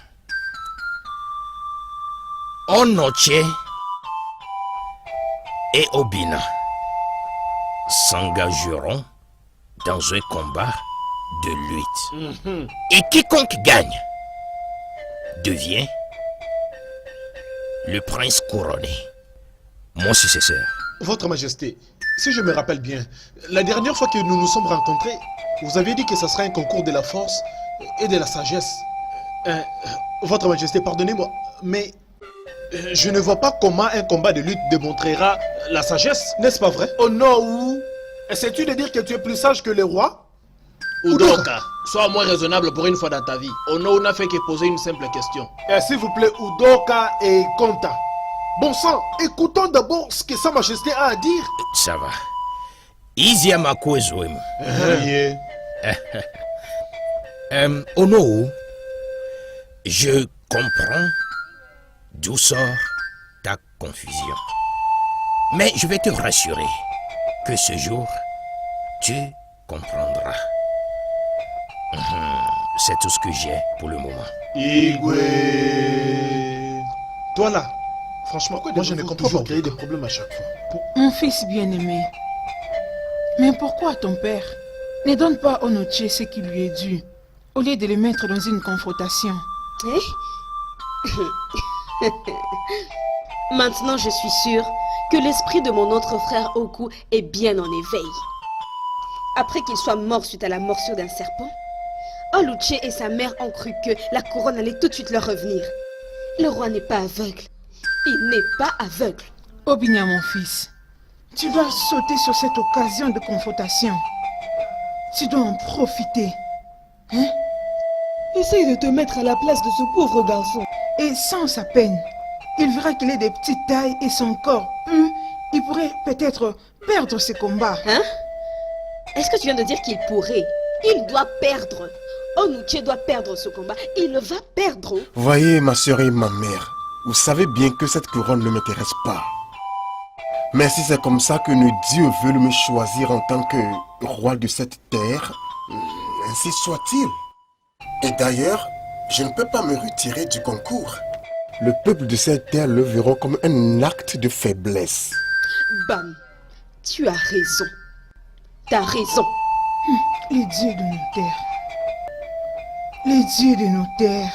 Onoche et Obina s'engageront dans un combat de lutte. Et quiconque gagne devient le prince couronné, mon successeur. Votre Majesté, si je me rappelle bien, la dernière fois que nous nous sommes rencontrés, vous aviez dit que ce serait un concours de la force et de la sagesse. Votre Majesté, pardonnez-moi, mais je ne vois pas comment un combat de lutte démontrera la sagesse, n'est-ce pas vrai? Oh non, essaies-tu de dire que tu es plus sage que le roi? Udoka, sois moins raisonnable pour une fois dans ta vie. Ono n'a fait que poser une simple question. S'il vous plaît, Udoka et Konta. Bon sang, écoutons d'abord ce que Sa Majesté a à dire. Ça va. Iziamakwezouem. Ono, je comprends d'où sort ta confusion. Mais je vais te rassurer que ce jour, tu comprendras. C'est tout ce que j'ai pour le moment. Igwe. Toi là, franchement, moi je ne comprends pas créer des problèmes à chaque fois. Mon fils bien-aimé, mais pourquoi ton père ne donne pas à Onoche ce qui lui est dû, au lieu de le mettre dans une confrontation? Maintenant, je suis sûre que l'esprit de mon autre frère Oku est bien en éveil. Après qu'il soit mort suite à la morsure d'un serpent, Oluche et sa mère ont cru que la couronne allait tout de suite leur revenir. Le roi n'est pas aveugle. Il n'est pas aveugle. Obinia, mon fils, tu dois sauter sur cette occasion de confrontation. Tu dois en profiter. Hein? Essaye de te mettre à la place de ce pauvre garçon. Et sans sa peine, il verra qu'il est de petite taille et son corps il pourrait peut-être perdre ce combat. Hein? Est-ce que tu viens de dire qu'il pourrait? Il doit perdre. Onuche doit perdre ce combat. Il va perdre. Voyez, ma soeur et ma mère, vous savez bien que cette couronne ne m'intéresse pas. Mais si c'est comme ça que le Dieu veut me choisir en tant que roi de cette terre, ainsi soit-il. Et d'ailleurs, je ne peux pas me retirer du concours. Le peuple de cette terre le verront comme un acte de faiblesse. Bam, tu as raison. T'as raison. Les dieux de nos terres. Les dieux de nos terres,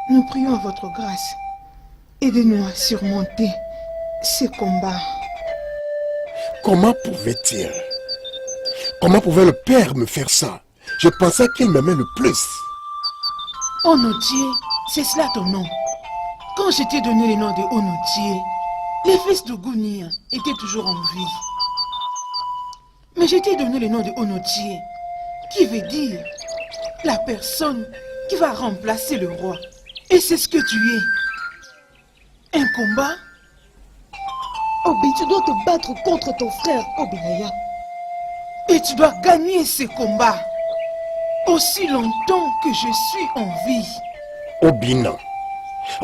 nous prions à votre grâce. Aidez-nous à surmonter ces combats. Comment pouvait-il? Comment pouvait le père me faire ça? Je pensais qu'il m'aimait le plus. Onoche, c'est cela ton nom. Quand je t'ai donné le nom de Onoche, les fils de Gunia étaient toujours en vie. Mais je t'ai donné le nom de Onoche, qui veut dire la personne qui va remplacer le roi. Et c'est ce que tu es. Un combat? Obi, tu dois te battre contre ton frère Obinaya. Et tu dois gagner ce combat aussi longtemps que je suis en vie. Obina.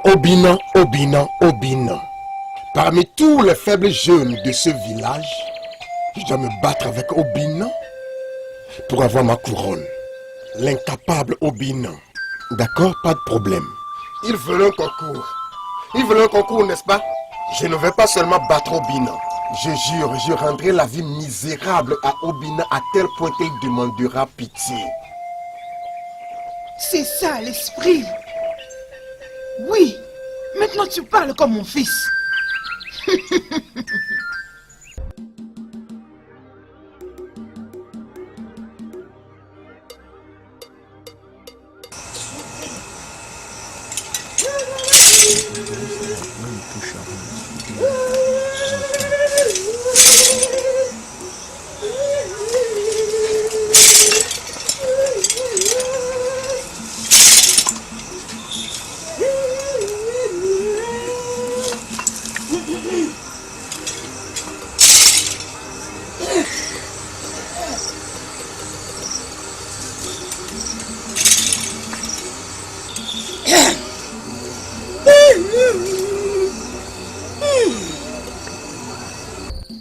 Obina, Obina, Obina. Parmi tous les faibles jeunes de ce village, je dois me battre avec Obina pour avoir ma couronne. L'incapable Obina. D'accord, pas de problème. Ils veulent un concours. Ils veulent un concours, n'est-ce pas? Je ne vais pas seulement battre Obina, Je jure, je rendrai la vie misérable à Obina à tel point qu'elle demandera pitié. C'est ça l'esprit. Oui, maintenant tu parles comme mon fils.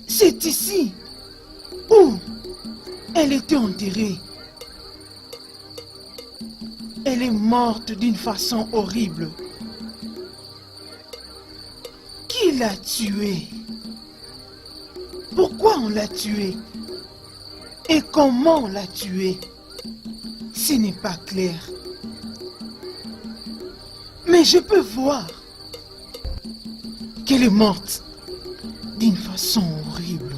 C'est ici où elle était enterrée. Elle est morte d'une façon horrible. Qui l'a tuée? Pourquoi on l'a tuée? Et comment on l'a tuée? Ce n'est pas clair. Mais je peux voir qu'elle est morte d'une façon horrible.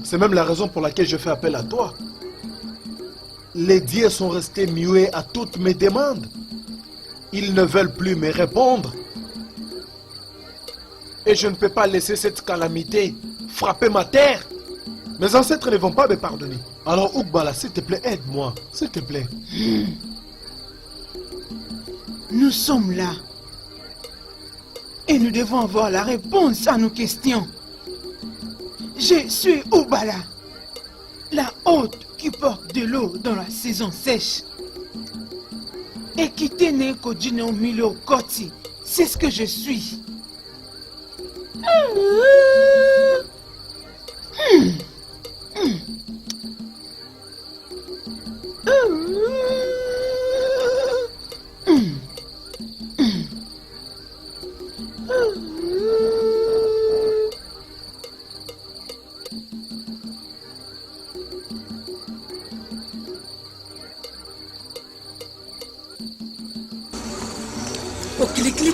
C'est même la raison pour laquelle je fais appel à toi. Les dieux sont restés muets à toutes mes demandes. Ils ne veulent plus me répondre. Et je ne peux pas laisser cette calamité frapper ma terre. Mes ancêtres ne vont pas me pardonner. Alors Oukbala, s'il te plaît, aide-moi. S'il te plaît. Nous sommes là. Et nous devons avoir la réponse à nos questions. Je suis Oukbala, la hôte qui porte de l'eau dans la saison sèche. Et qui tenait Kodjino Milo Koti, c'est ce que je suis.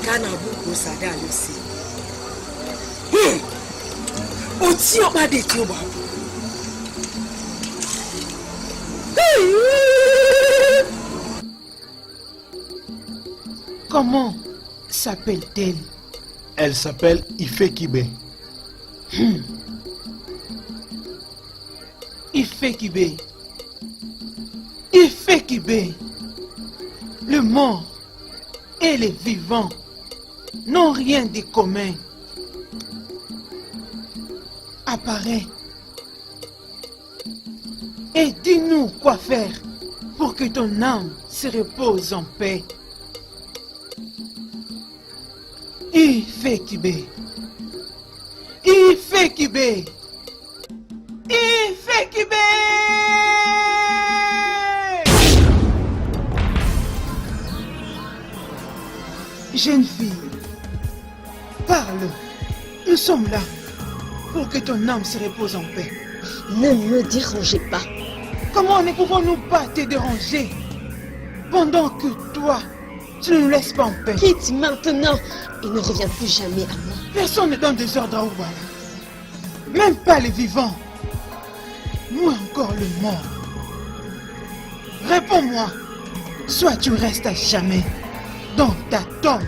Kana buku sada lusi. Oti o ma de ti o ba. Comment s'appelle-t-elle? Elle s'appelle Ifekibe. Ifekibe. Ifekibe. Le mort et les vivants n'ont rien de commun. Apparaît et dis-nous quoi faire pour que ton âme se repose en paix. Ifekibe. Ifekibe. Ifekibe. Jeune fille, parle. Nous sommes là pour que ton âme se repose en paix. Ne me dérangez pas. Comment ne pouvons-nous pas te déranger pendant que toi, tu ne nous laisses pas en paix? Quitte maintenant et ne reviens plus jamais à moi. Personne ne donne des ordres à Oukbala. Même pas les vivants. Moins encore le mort. Réponds-moi. Soit tu restes à jamais dans ta tombe.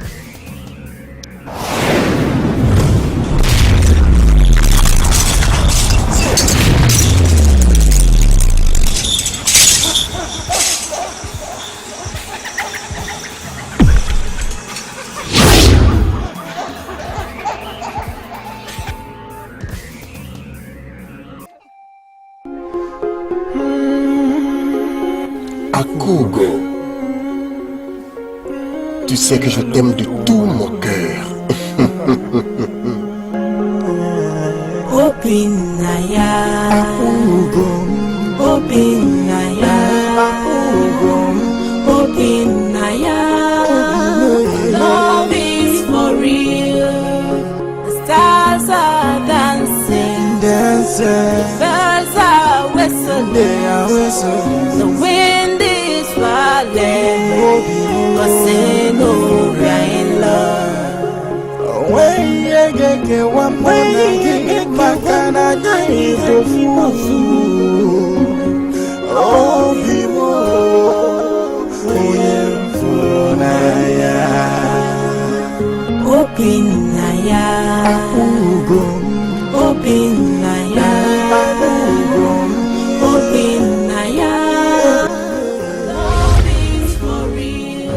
Akugo, tu sais que je t'aime de tout mon cœur. Opinaya, Opinaya, Opinaya, love is for real. The wind is falling, but say no, we are in love. Opinaya, Opinaya, Opinaya. Love is for real.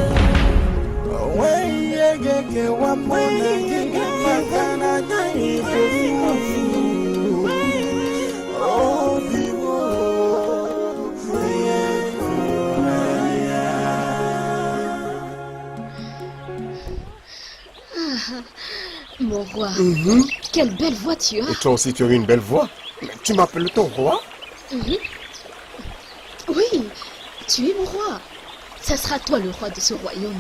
Mon roi, quelle belle voix tu as. Et toi aussi, tu as eu une belle voix. Mais tu m'appelles ton roi? Oui, tu es mon roi. Ça sera toi le roi de ce royaume.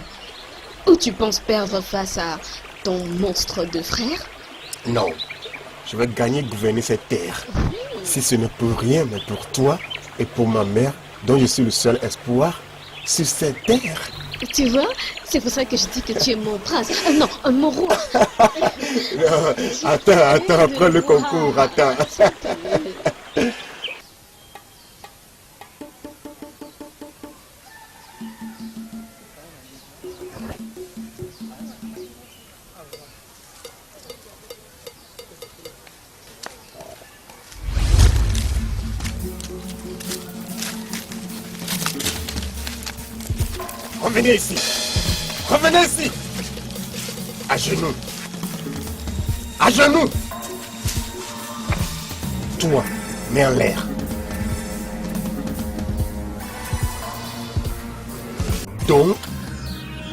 Ou tu penses perdre face à ton monstre de frère? Non. Je vais gagner gouverner cette terre. Si ce n'est pour rien, mais pour toi et pour ma mère, dont je suis le seul espoir sur cette terre. Tu vois, c'est pour ça que je dis que tu es mon prince. Non, mon roi. Attends, après le concours, attends. Revenez ici. Revenez ici. À genoux. À genoux. Toi, mets en l'air. Donc,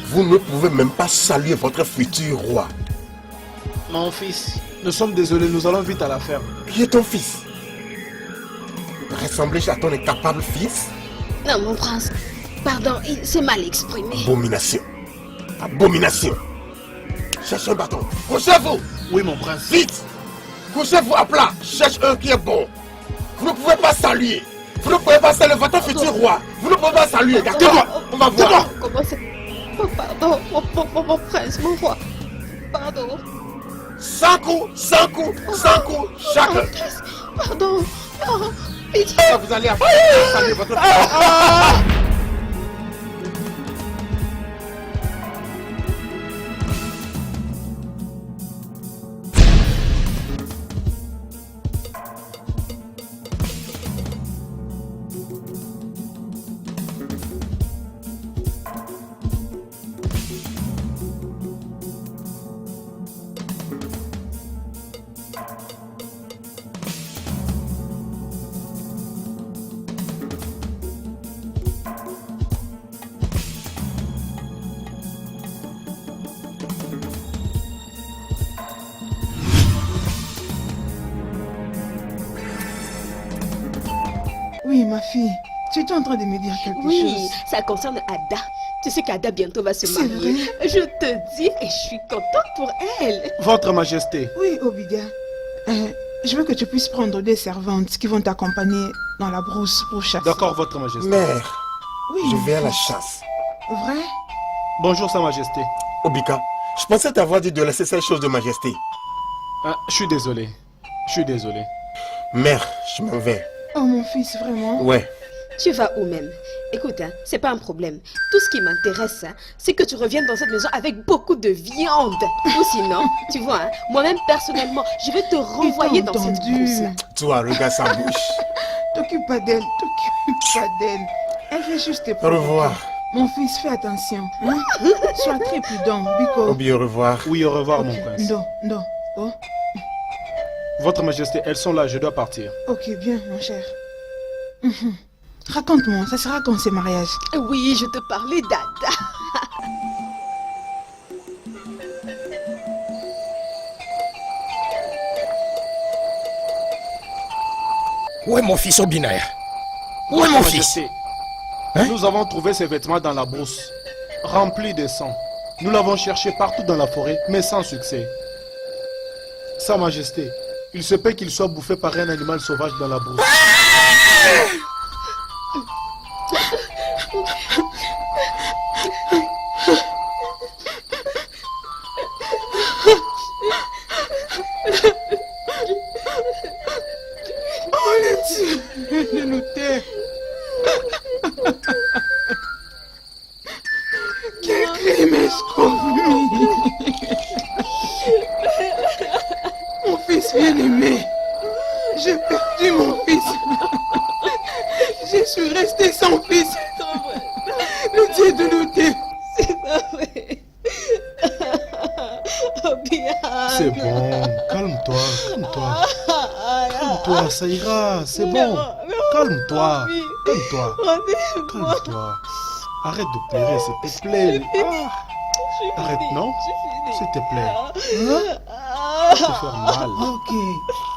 vous ne pouvez même pas saluer votre futur roi. Mon fils, nous sommes désolés, nous allons vite à la ferme. Qui est ton fils? Ressemblez à ton incapable fils? Non, mon prince. Pardon, il s'est mal exprimé. Abomination. Abomination. Cherchez un bâton. Couchez-vous. Oui, mon prince. Vite. Couchez-vous à plat. Cherche un qui est bon. Vous ne pouvez pas saluer. Vous ne pouvez pas saluer votre futur roi. Vous ne pouvez pas saluer, d'accord? On va voir. Comment c'est? Oh, pardon, mon prince, mon roi. Pardon. 100 coups, 100 coups, 100 coups, chacun. Pardon. Non, pitié. Vous allez apprendre à saluer votre roi. Oui, ma fille, tu étais en train de me dire quelque chose. Oui, ça concerne Ada. Tu sais qu'Ada bientôt va se C'est marier. vrai? Je te dis, et je suis contente pour elle. Votre Majesté. Oui, Obidia. Je veux que tu puisses prendre des servantes qui vont t'accompagner dans la brousse pour chasser. D'accord, Votre Majesté. Mère, Oui, je mon vais à la fils. chasse. Vrai? Bonjour, Sa Majesté. Obika, je pensais t'avoir dit de laisser ces choses de majesté. Ah, je suis désolé. Je suis désolé. Mère, je m'en vais. Oh, mon fils, vraiment? Ouais. Tu vas où même? Écoute, hein, c'est pas un problème. Tout ce qui m'intéresse, hein, c'est que tu reviennes dans cette maison avec beaucoup de viande. Ou sinon, tu vois, hein, moi-même personnellement, je vais te renvoyer dans cette brousse. Toi, regarde sa bouche. T'occupe pas d'elle, t'occupe pas d'elle. Elle fait juste tes Au revoir. Mon fils, fais attention. Hein? Sois très prudent, Biko. Obi, au revoir. Oui, au revoir, Ok, mon prince. Non, non. Oh, Votre Majesté, elles sont là, je dois partir. ok, bien, mon cher. Raconte-moi, ça sera quand ce mariage? Oui, je te parlais d'Ada. Où est mon fils Obinaya? Où est Votre mon fils? Majesté, Hein? nous avons trouvé ses vêtements dans la brousse, remplis de sang. Nous l'avons cherché partout dans la forêt, mais sans succès. Sa Majesté, il se peut qu'il soit bouffé par un animal sauvage dans la brousse. Oh le Dieu de nos terres. Quel crime ai-je commis? Mon fils bien-aimé. J'ai perdu mon fils. Je suis resté sans fils. Le Dieu de nos terres. C'est pas vrai. C'est bon, calme-toi, calme-toi. Calme-toi, ça ira, c'est bon. Calme-toi, calme-toi, calme-toi. Arrête de pleurer, s'il te plaît. Ah, arrête, non? S'il te plaît. Hein? Ça te fait mal. Ok.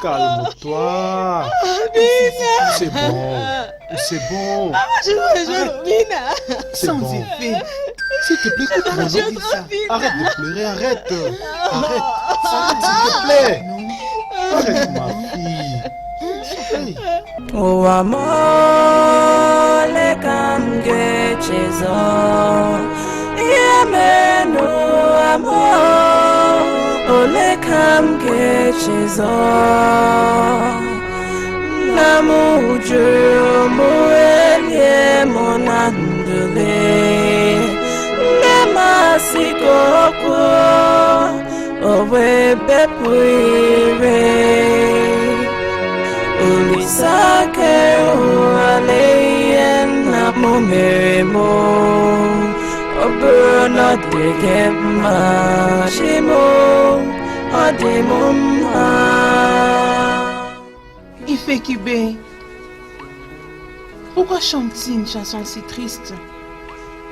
Calme-toi. C'est bon, c'est bon. C'est Sans bon. effet. S'il te plaît, écoute mon nom. Arrête de pleurer, arrête. Arrête, arrête, s'il te plaît. Arrête, ma fille. Hey. O amor le camgechezo Yemeno amor O le camgechezo Namuju muelie monandule Nemasikoko Owe bepuire Ulisake ualeyen na momeremo Oburna degema shimo ademumha Ifekube, pourquoi chante-t-il une chanson si triste?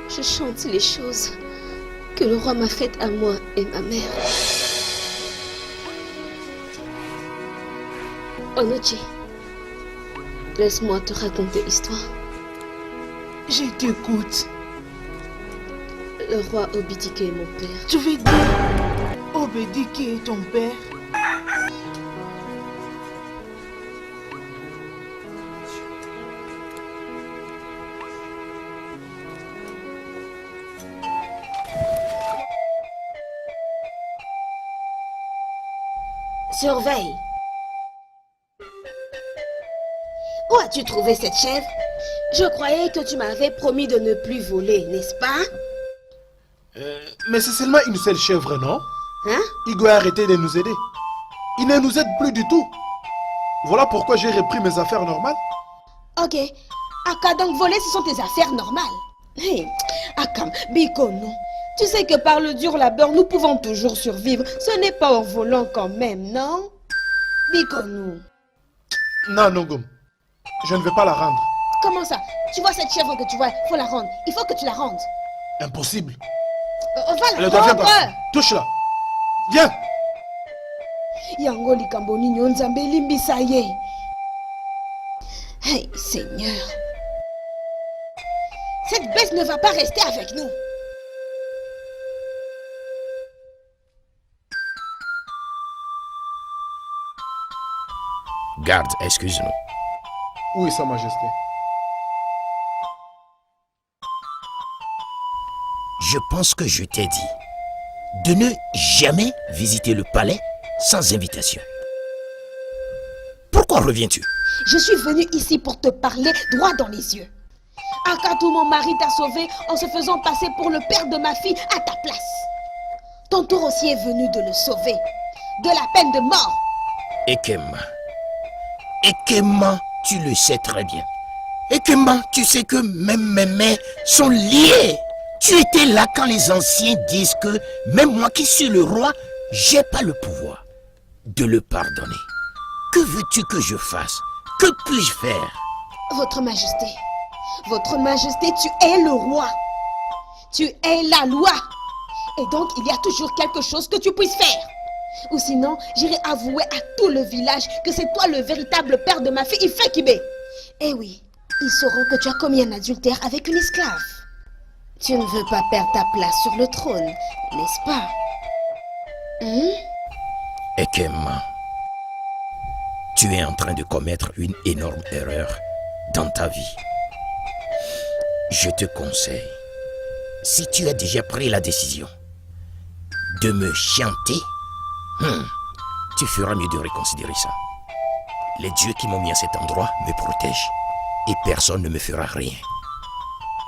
Je chante les choses que le roi m'a faites à moi et ma mère. Onochi, laisse-moi te raconter l'histoire. Je t'écoute. Le roi Obidike est mon père. Tu veux dire Obedike est ton père? Surveille. Où as-tu trouvé cette chèvre? Je croyais que tu m'avais promis de ne plus voler, n'est-ce pas? Mais c'est seulement une seule chèvre, non? Hein? Il doit arrêter de nous aider. Il ne nous aide plus du tout. Voilà pourquoi j'ai repris mes affaires normales. Ok. Aka, donc voler, ce sont tes affaires normales. Hey, Akam, Bikono, tu sais que par le dur labeur, nous pouvons toujours survivre. Ce n'est pas en volant quand même, non? Bikono. Non, Nongom. Je ne vais pas la rendre. Comment ça? Tu vois cette chèvre que tu vois, il faut la rendre. Il faut que tu la rendes. Impossible. Va Elle la doit bien rendre. partir. Touche-la. Viens. Yango likambo nini onzambe limbisa ye. Hey, Seigneur. Cette bête ne va pas rester avec nous. Garde, excuse-nous. Oui, Sa Majesté. Je pense que je t'ai dit de ne jamais visiter le palais sans invitation. Pourquoi reviens-tu? Je suis venue ici pour te parler droit dans les yeux. Akatou, mon mari, t'a sauvé en se faisant passer pour le père de ma fille à ta place. Ton tour aussi est venu de le sauver. De la peine de mort. Ekema. Ekema, tu le sais très bien. Ekema, tu sais que même mes mains sont liées. Tu étais là quand les anciens disent que même moi qui suis le roi, j'ai pas le pouvoir de le pardonner. Que veux-tu que je fasse? Que puis-je faire? Votre Majesté, tu es le roi. Tu es la loi. Et donc, il y a toujours quelque chose que tu puisses faire. Ou sinon, j'irai avouer à tout le village que c'est toi le véritable père de ma fille Ifekube. Eh oui, ils sauront que tu as commis un adultère avec une esclave. Tu ne veux pas perdre ta place sur le trône, n'est-ce pas? Ekema, tu es en train de commettre une énorme erreur dans ta vie. Je te conseille, si tu as déjà pris la décision de me chanter, tu feras mieux de reconsidérer ça. Les dieux qui m'ont mis à cet endroit me protègent et personne ne me fera rien.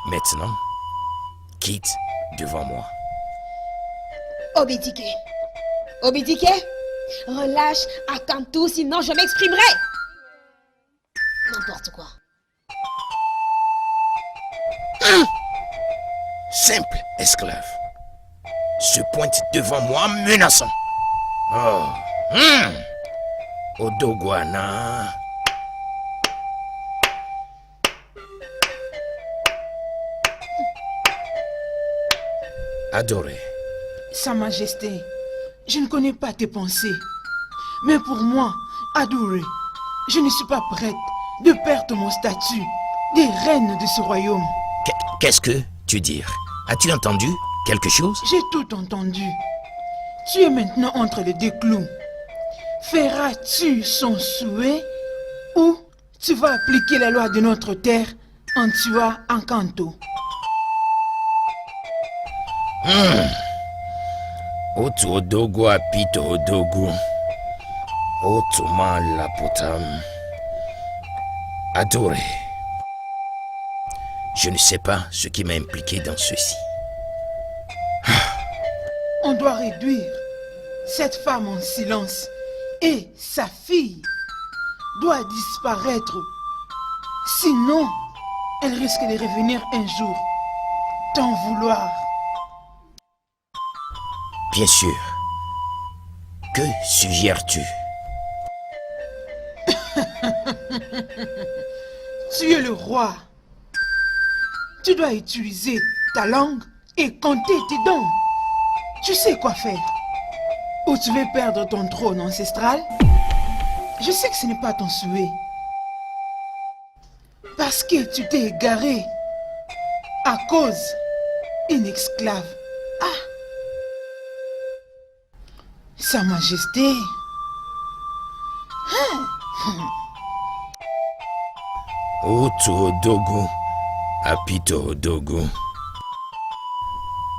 Maintenant, quitte devant moi. Obidike. Obidike, relâche Akantou, sinon je m'exprimerai. N'importe quoi. Simple esclave se pointe devant moi menaçant. Oh, Odogwana. Adoré. Sa Majesté, je ne connais pas tes pensées. Mais pour moi, adoré, je ne suis pas prête de perdre mon statut de reine de ce royaume. Qu'est-ce que tu dis? As-tu entendu quelque chose? J'ai tout entendu. Tu es maintenant entre les deux clous. Feras-tu son souhait ou tu vas appliquer la loi de notre terre en tuant Akantou? Otu odogo apito odogo. Otuma lapotam. Adoré. Je ne sais pas ce qui m'a impliqué dans ceci. On doit réduire cette femme en silence et sa fille doit disparaître. Sinon, elle risque de revenir un jour t'en vouloir. Bien sûr. Que suggères-tu? Tu es le roi. Tu dois utiliser ta langue et compter tes dons. Tu sais quoi faire. Ou tu veux perdre ton trône ancestral? Je sais que ce n'est pas ton souhait. Parce que tu t'es égaré à cause d'une esclave. Ah! Sa Majesté. Otu odogo apito odogo.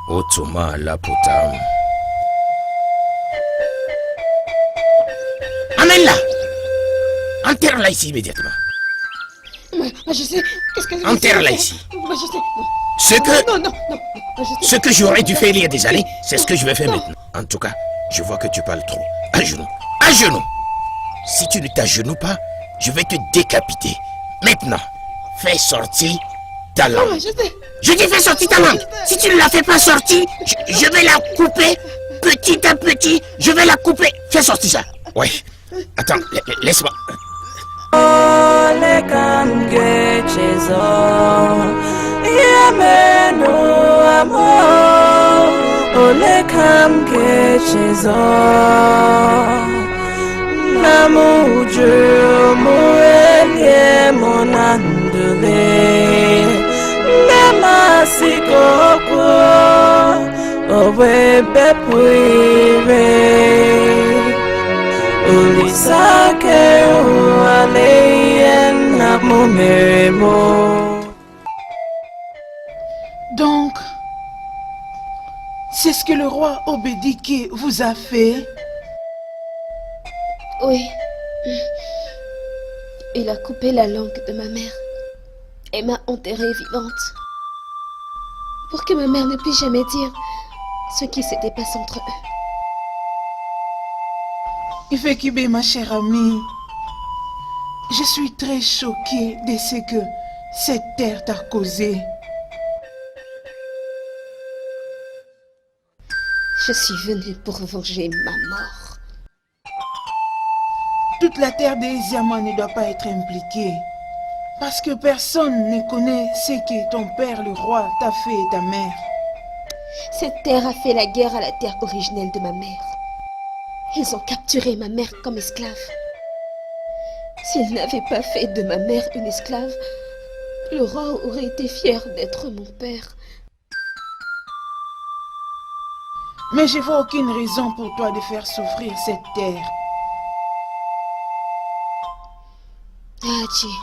Otuma lapotam. Amène-la! Enterre-la ici immédiatement. Majesté, qu'est-ce que... Enterre-la ici. Majesté, non. Ce que j'aurais dû faire il y a des années, c'est ce que je vais faire maintenant. En tout cas, je vois que tu parles trop. À genoux. À genoux. Si tu ne t'agenouilles pas, je vais te décapiter. Maintenant, fais sortir ta langue. Je dis fais sortir ta langue. Si tu ne la fais pas sortir, je vais la couper petit à petit. Je vais la couper. Fais sortir ça. Oui. Attends, laisse-moi. Ole kamgechezo Yameno amor Ole kamgechezo Namuju muelie monandule Nemasikoko Owe bepuire Ulisake ualeyen namumeremo. Donc, c'est ce que le roi Obedike vous a fait? Oui. Il a coupé la langue de ma mère et m'a enterrée vivante. Pour que ma mère ne puisse jamais dire ce qui s'était passé entre eux. Ifekibe, ma chère amie, je suis très choquée de ce que cette terre t'a causé. Je suis venue pour venger ma mort. Toute la terre d'Eziama ne doit pas être impliquée. Parce que personne ne connaît ce que ton père, le roi, t'a fait et ta mère. Cette terre a fait la guerre à la terre originelle de ma mère. Ils ont capturé ma mère comme esclave. S'ils n'avaient pas fait de ma mère une esclave, le roi aurait été fier d'être mon père. Mais je vois aucune raison pour toi de faire souffrir cette terre. Haji,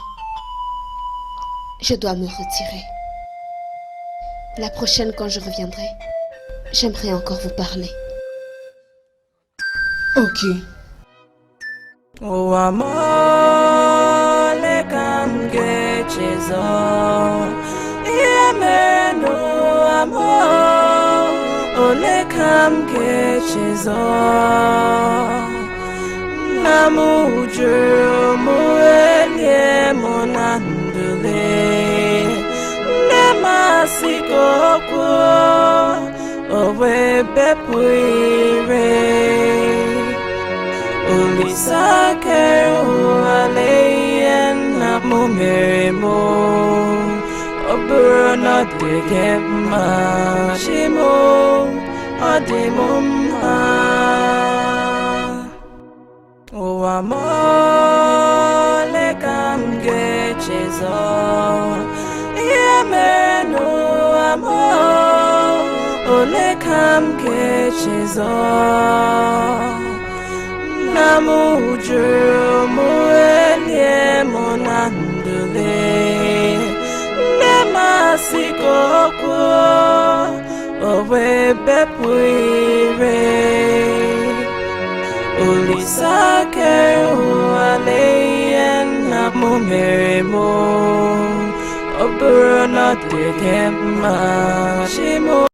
je dois me retirer. La prochaine, quand je reviendrai, j'aimerais encore vous parler. Ok. O amor le camge chezo Yemeno amor O le camge chezo Namuju muelie monandule Nemasiko kwa Owe bepuire Ulisake ualeyen na mumeremo Oburona degema shimo adimumha O amole kamge chezo Yemeno amor Ole kamge chezo Namuju muelie monandule Nemasiko kwa Owe bepuire Ulisake ualeyen na mumeremo Oburona degema shimo